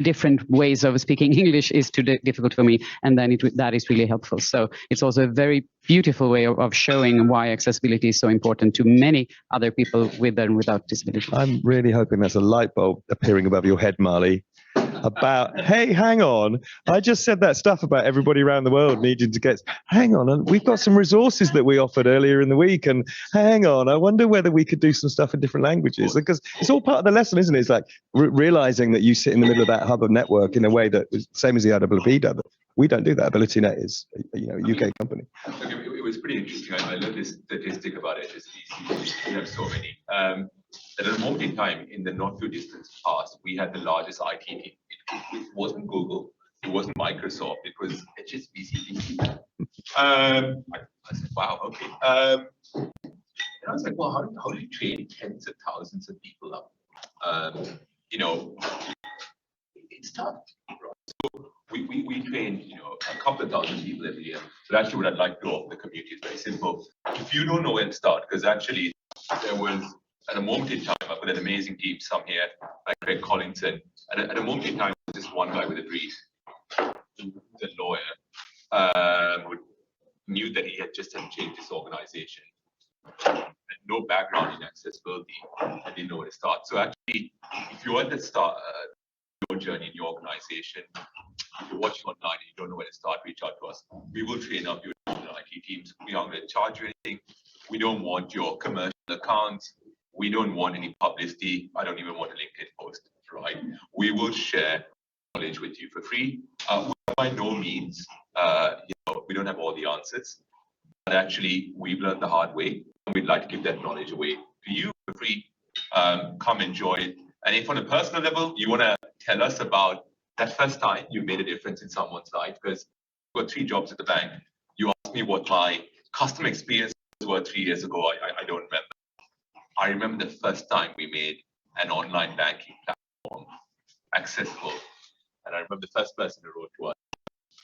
[SPEAKER 11] different ways of speaking English is too difficult for me, and then that is really helpful. So it's also a very beautiful way of showing why accessibility is so important to many other people with and without disabilities.
[SPEAKER 2] I'm really hoping there's a light bulb appearing above your head, Marley, about, hey, hang on, I just said that stuff about everybody around the world needing to get, hang on, and we've got some resources that we offered earlier in the week, and hang on, I wonder whether we could do some stuff in different languages, because it's all part of the lesson, isn't it? It's like realizing that you sit in the middle of that hub of network in a way that was same as the IAAP does. We don't do that. AbilityNet is, a UK company.
[SPEAKER 8] It was pretty interesting. I learned this statistic about HSBC. We have so many. At a moment in time, in the not too distant past, we had the largest IT team. It wasn't Google, it wasn't Microsoft, it was HSBC. I said, wow, okay. And I was like, well, how do you train tens of thousands of people up? It's tough. So we train, a couple of thousand people every year. So actually what I'd like to offer the community is very simple. If you don't know where to start, because actually there was, at a moment in time, I've got an amazing team, some here, like Craig Collinson. At a moment in time, just one guy with a dream, the lawyer, who knew that he had just had changed his organization. And no background in accessibility, and didn't know where to start. So actually, if you're at the start your journey in your organization, if you're watching online and you don't know where to start, reach out to us. We will train up your IT teams. We aren't going to charge you anything. We don't want your commercial accounts. We don't want any publicity. I don't even want a LinkedIn post, right? We will share knowledge with you for free. By no means, we don't have all the answers, but actually we've learned the hard way, and we'd like to give that knowledge away to you for free. Come enjoy it. And if on a personal level, you want to tell us about that first time you made a difference in someone's life, because I've got 3 jobs at the bank. You asked me what my customer experience were 3 years ago. I don't remember. I remember the first time we made an online banking platform accessible. And I remember the first person who wrote to us,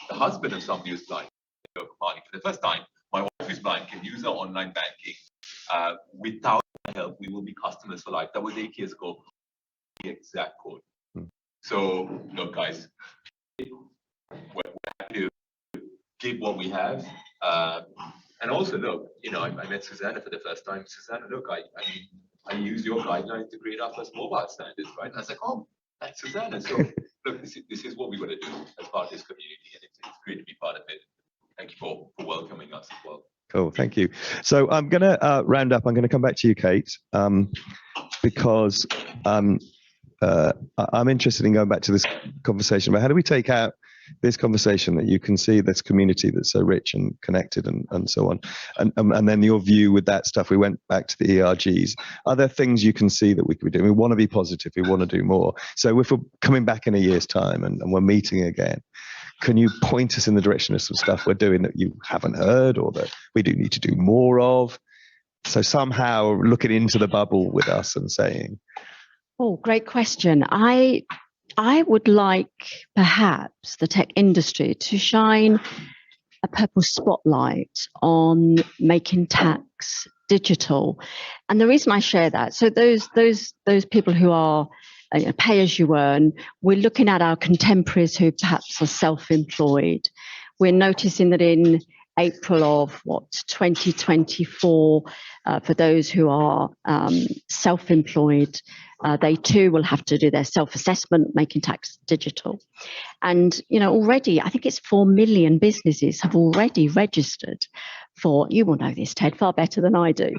[SPEAKER 8] the husband of somebody who's blind. For the first time, my wife who's blind can use our online banking without help. We will be customers for life. That was 8 years ago. The exact code. So, look, guys, we're happy to give what we have. And also, look, I met Susanna for the first time. Susanna, look, I use your guidelines to create our first mobile standards, right? And I was like, oh, that's Susanna. So, look, this is what we want to do as part of this community, and it's great to be part of it. Thank you for welcoming us as well.
[SPEAKER 2] Cool, thank you. So I'm going to round up. I'm going to come back to you, Kate, because I'm interested in going back to this conversation about how do we take out this conversation that you can see this community that's so rich and connected and so on, and then your view with that stuff. We went back to the ERGs. Are there things you can see that we could do? We want to be positive. We want to do more. So if we're coming back in a year's time and we're meeting again, can you point us in the direction of some stuff we're doing that you haven't heard or that we do need to do more of? So somehow looking into the bubble with us and saying,
[SPEAKER 7] oh, great question. I would like perhaps the tech industry to shine a purple spotlight on making tax digital. And the reason I share that, so those people who are pay as you earn, we're looking at our contemporaries who perhaps are self-employed. We're noticing that in April of 2024, for those who are self-employed, they too will have to do their self-assessment, making tax digital. And already, I think it's 4 million businesses have already registered for, you will know this, Ted, far better than I do,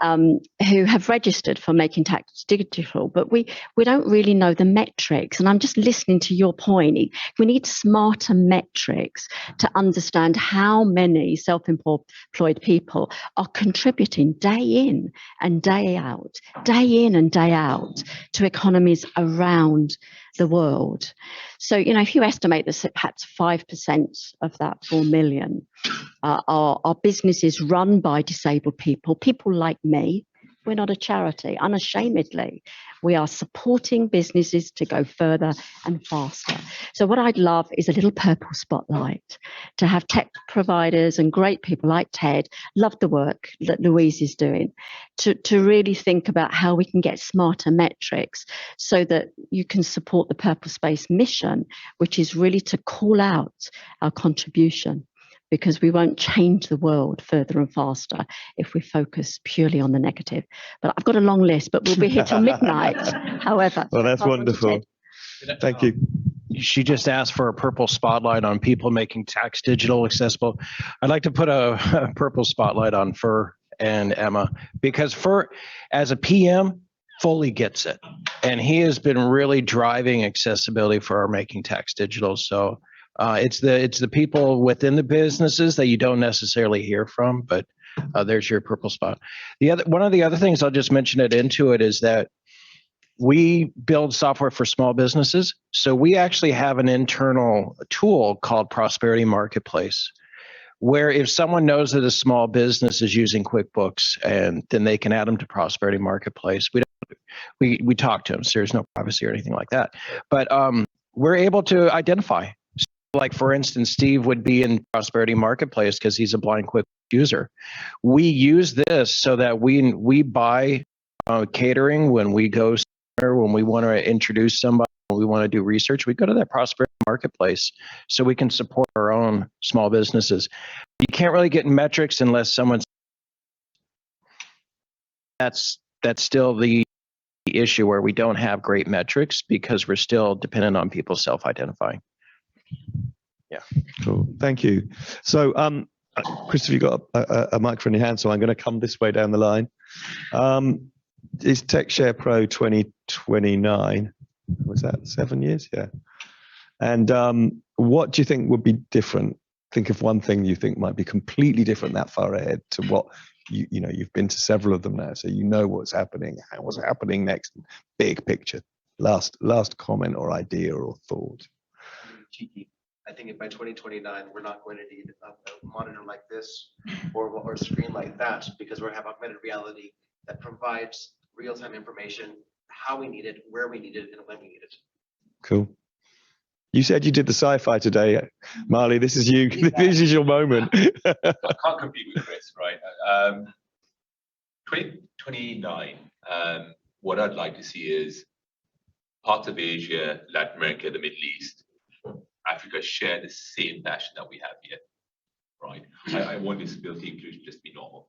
[SPEAKER 7] who have registered for making tax digital, but we don't really know the metrics. And I'm just listening to your point. We need smarter metrics to understand how many self-employed people are contributing day in and day out to economies around the world. So, if you estimate that perhaps 5% of that 4 million are businesses run by disabled people like me. We're not a charity, unashamedly. We are supporting businesses to go further and faster. So what I'd love is a little purple spotlight to have tech providers and great people like Ted, love the work that Louise is doing, to really think about how we can get smarter metrics so that you can support the Purple Space mission, which is really to call out our contribution, because we won't change the world further and faster if we focus purely on the negative. But I've got a long list, but we'll be here till midnight. However.
[SPEAKER 2] Well, that's wonderful. Thank you.
[SPEAKER 1] She just asked for a purple spotlight on people making tax digital accessible. I'd like to put a purple spotlight on Fur and Emma, because Fur, as a PM, fully gets it. And he has been really driving accessibility for our Making Tax Digital. So it's the people within the businesses that you don't necessarily hear from, but there's your purple spot. One of the other things I'll just mention at Intuit is that we build software for small businesses. So we actually have an internal tool called Prosperity Marketplace, where if someone knows that a small business is using QuickBooks, and then they can add them to Prosperity Marketplace. We talk to them, so there's no privacy or anything like that. But we're able to identify. Like, for instance, Steve would be in Prosperity Marketplace because he's a blind QuickBooks user. We use this so that we buy catering when we go somewhere, when we want to introduce somebody, when we want to do research. We go to that Prosperity Marketplace so we can support our own small businesses. You can't really get metrics unless someone's. That's still the issue where we don't have great metrics because we're still dependent on people self-identifying. Yeah.
[SPEAKER 2] Cool. Thank you. So, Christopher, you got a microphone in your hand, so I'm going to come this way down the line. Is TechShare Pro 2029? Was that 7 years? Yeah. And what do you think would be different? Think of one thing you think might be completely different that far ahead to what you've been to several of them now, so you know what's happening. What's happening next? Big picture. Last comment or idea or thought.
[SPEAKER 10] Cheeky. I think by 2029, we're not going to need a monitor like this or a screen like that, because we're have augmented reality that provides real-time information, how we need it, where we need it, and when we need it.
[SPEAKER 2] Cool. You said you did the sci-fi today, Marley. This is you. Yeah. This is your moment.
[SPEAKER 8] I can't compete with Chris, right? 2029. What I'd like to see is parts of Asia, Latin America, the Middle East, Africa share the same passion that we have here, right? I want disability inclusion just to be normal.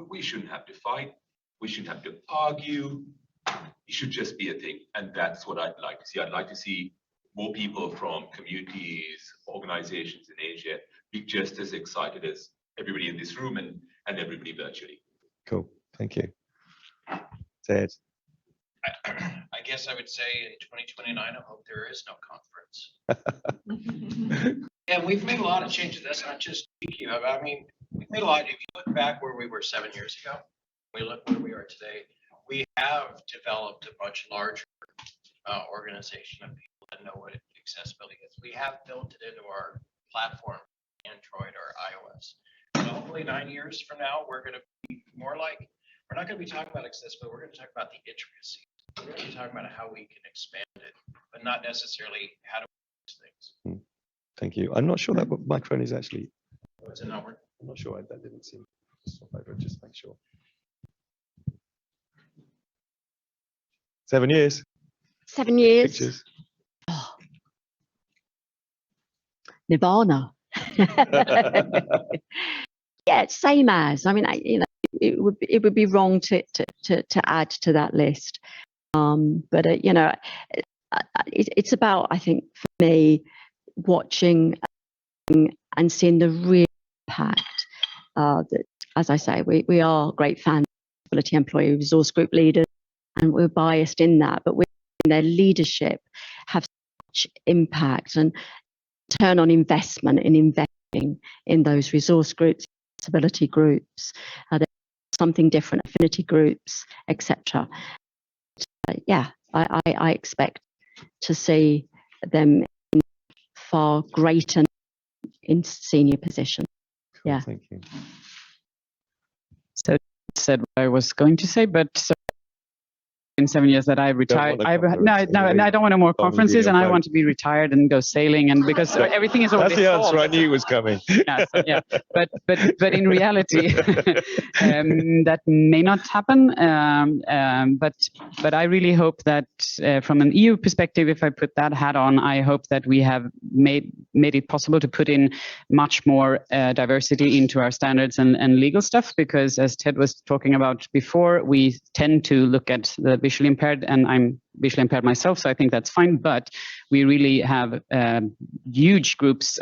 [SPEAKER 8] We shouldn't have to fight. We shouldn't have to argue. It should just be a thing. And that's what I'd like to see. I'd like to see more people from communities, organizations in Asia be just as excited as everybody in this room and everybody virtually.
[SPEAKER 2] Cool. Thank you. Ted.
[SPEAKER 12] I guess I would say in 2029, I hope there is no conference. And we've made a lot of changes. That's not just speaking of. I mean, we've made a lot. If you look back where we were 7 years ago, we look where we are today. We have developed a much larger organization of people that know what accessibility is. We have built it into our platform, Android or iOS. And hopefully 9 years from now, we're going to be more like. We're not going to be talking about accessibility. We're going to talk about the intricacy. We're going to be talking about how we can expand it, but not necessarily how to do these things.
[SPEAKER 2] Thank you. I'm not sure that microphone is actually.
[SPEAKER 12] Oh, is it not working?
[SPEAKER 2] I'm not sure. That didn't seem. Just make sure. 7 years.
[SPEAKER 7] 7 years.
[SPEAKER 2] Pictures.
[SPEAKER 7] Oh. Nirvana. Yeah, same as. I mean, it would be wrong to add to that list. But it's about, I think, for me, watching and seeing the real impact that, as I say, we are great fans of Ability Employee Resource Group leaders, and we're biased in that, but their leadership have such impact and turn on investment in investing in those resource groups, accessibility groups, something different, affinity groups, etc. I expect to see them in far greater in senior positions.
[SPEAKER 2] Cool,
[SPEAKER 7] yeah.
[SPEAKER 2] Thank you.
[SPEAKER 11] So said what I was going to say, but in 7 years that I retired, I don't want no more conferences, and I want to be retired and go sailing, and because everything is already
[SPEAKER 2] That's the answer
[SPEAKER 11] solved.
[SPEAKER 2] I knew was coming.
[SPEAKER 11] Yeah. But in reality, that may not happen. But I really hope that from an EU perspective, if I put that hat on, I hope that we have made it possible to put in much more diversity into our standards and legal stuff, because as Ted was talking about before, we tend to look at the visually impaired, and I'm visually impaired myself, so I think that's fine. But we really have huge groups,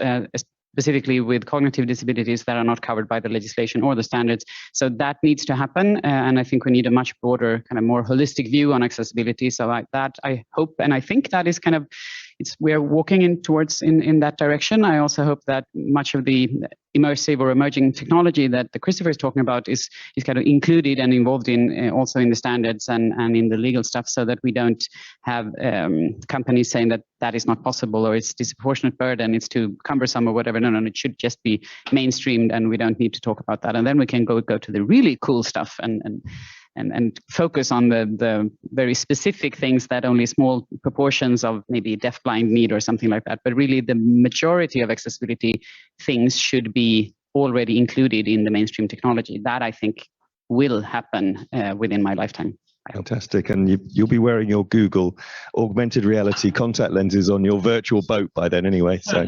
[SPEAKER 11] specifically with cognitive disabilities, that are not covered by the legislation or the standards. So that needs to happen, and I think we need a much broader, kind of more holistic view on accessibility. So like that, I hope, and I think that is kind of, we're walking in that direction. I also hope that much of the immersive or emerging technology that the Christopher is talking about is kind of included and involved in also in the standards and in the legal stuff, so that we don't have companies saying that is not possible, or it's disproportionate burden, it's too cumbersome or whatever. No, it should just be mainstreamed, and we don't need to talk about that. And then we can go to the really cool stuff and focus on the very specific things that only small proportions of maybe deafblind need or something like that. But really the majority of accessibility things should be already included in the mainstream technology. That I think will happen within my lifetime.
[SPEAKER 2] Fantastic. And you'll be wearing your Google augmented reality contact lenses on your virtual boat by then anyway. So.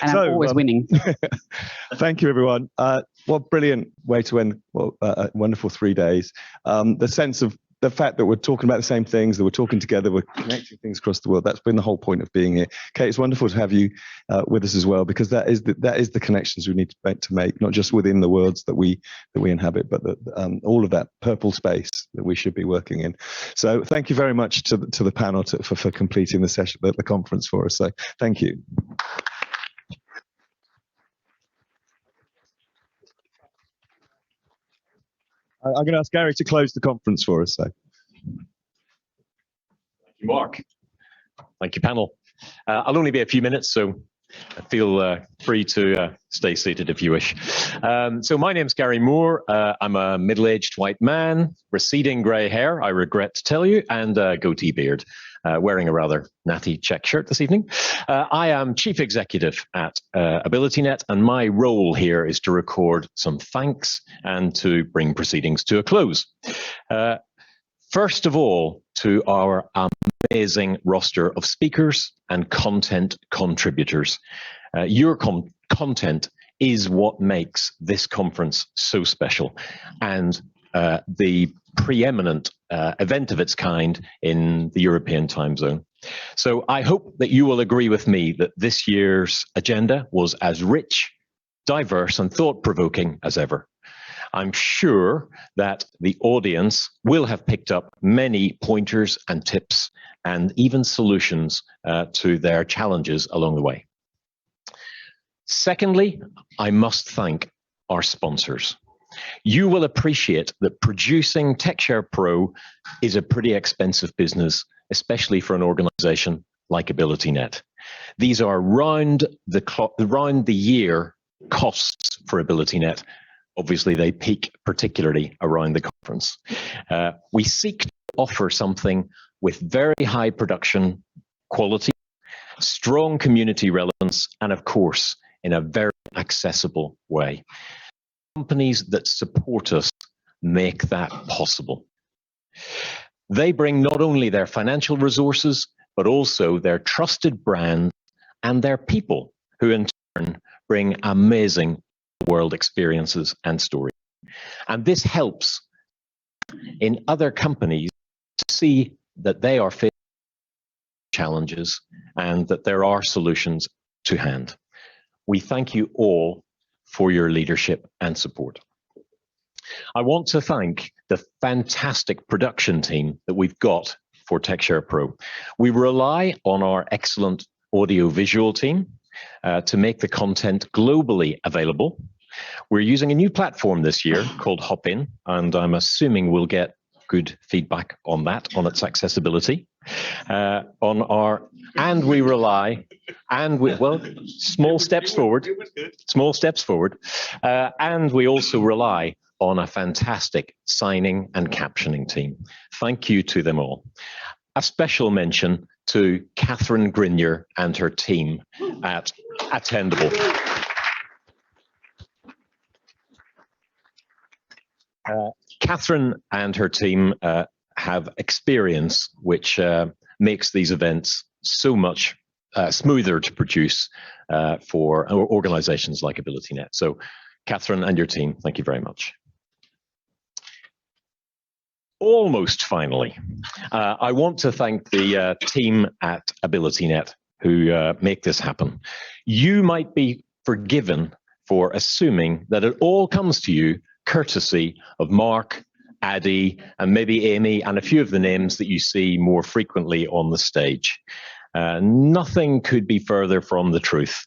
[SPEAKER 11] And I'm always winning.
[SPEAKER 2] Thank you, everyone. What brilliant way to end a wonderful 3 days. The sense of the fact that we're talking about the same things, that we're talking together, we're connecting things across the world. That's been the whole point of being here. Kate, it's wonderful to have you with us as well, because that is the connections we need to make, not just within the worlds that we inhabit, but all of that purple space that we should be working in. So thank you very much to the panel for completing the session, the conference for us. So thank you. I'm going to ask Gary to close the conference for us. So.
[SPEAKER 13] Thank you, Mark. Thank you, panel. I'll only be a few minutes, so feel free to stay seated if you wish. So my name's Gary Moore. I'm a middle-aged white man, receding grey hair, I regret to tell you, and a goatee beard, wearing a rather natty check shirt this evening. I am Chief Executive at AbilityNet, and my role here is to record some thanks and to bring proceedings to a close. First of all, to our amazing roster of speakers and content contributors. Your content is what makes this conference so special, and the preeminent event of its kind in the European time zone. So I hope that you will agree with me that this year's agenda was as rich, diverse, and thought-provoking as ever. I'm sure that the audience will have picked up many pointers and tips and even solutions to their challenges along the way. Secondly, I must thank our sponsors. You will appreciate that producing TechShare Pro is a pretty expensive business, especially for an organization like AbilityNet. These are round the year costs for AbilityNet. Obviously, they peak particularly around the conference. We seek to offer something with very high production quality, strong community relevance, and of course, in a very accessible way. Companies that support us make that possible. They bring not only their financial resources, but also their trusted brand and their people, who in turn bring amazing world experiences and stories. And this helps in other companies to see that they are facing challenges and that there are solutions to hand. We thank you all for your leadership and support. I want to thank the fantastic production team that we've got for TechShare Pro. We rely on our excellent audio-visual team to make the content globally available. We're using a new platform this year called Hopin, and I'm assuming we'll get good feedback on that, on its accessibility. We rely, well, small steps forward, and we also rely on a fantastic signing and captioning team. Thank you to them all. A special mention to Catherine Grinier and her team at Attendable. Catherine and her team have experience which makes these events so much smoother to produce for organizations like AbilityNet. So Catherine and your team, thank you very much. Almost finally, I want to thank the team at AbilityNet who make this happen. You might be forgiven for assuming that it all comes to you courtesy of Mark, Addy, and maybe Amy, and a few of the names that you see more frequently on the stage. Nothing could be further from the truth.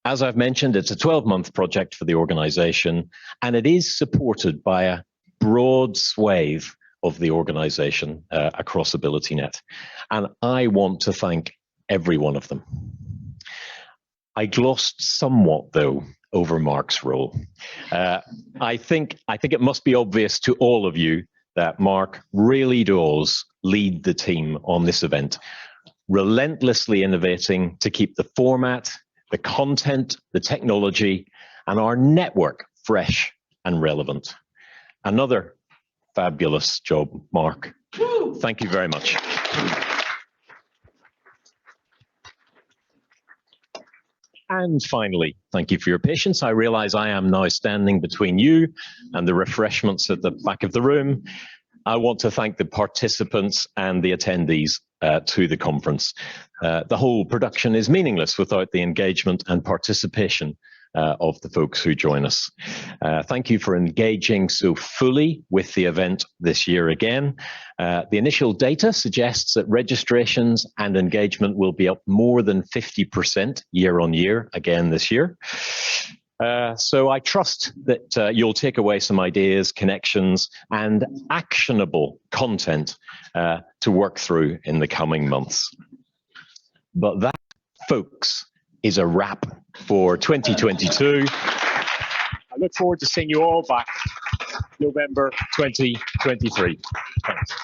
[SPEAKER 13] As I've mentioned, it's a 12-month project for the organization, and it is supported by a broad swathe of the organization across AbilityNet. And I want to thank every one of them. I glossed somewhat, though, over Mark's role. I think it must be obvious to all of you that Mark really does lead the team on this event, relentlessly innovating to keep the format, the content, the technology, and our network fresh and relevant. Another fabulous job, Mark. Thank you very much. And finally, thank you for your patience. I realize I am now standing between you and the refreshments at the back of the room. I want to thank the participants and the attendees to the conference. The whole production is meaningless without the engagement and participation of the folks who join us. Thank you for engaging so fully with the event this year again. The initial data suggests that registrations and engagement will be up more than 50% year on year again this year. So I trust that you'll take away some ideas, connections, and actionable content to work through in the coming months. But that, folks, is a wrap for 2022. I look forward to seeing you all back November 2023. Thanks.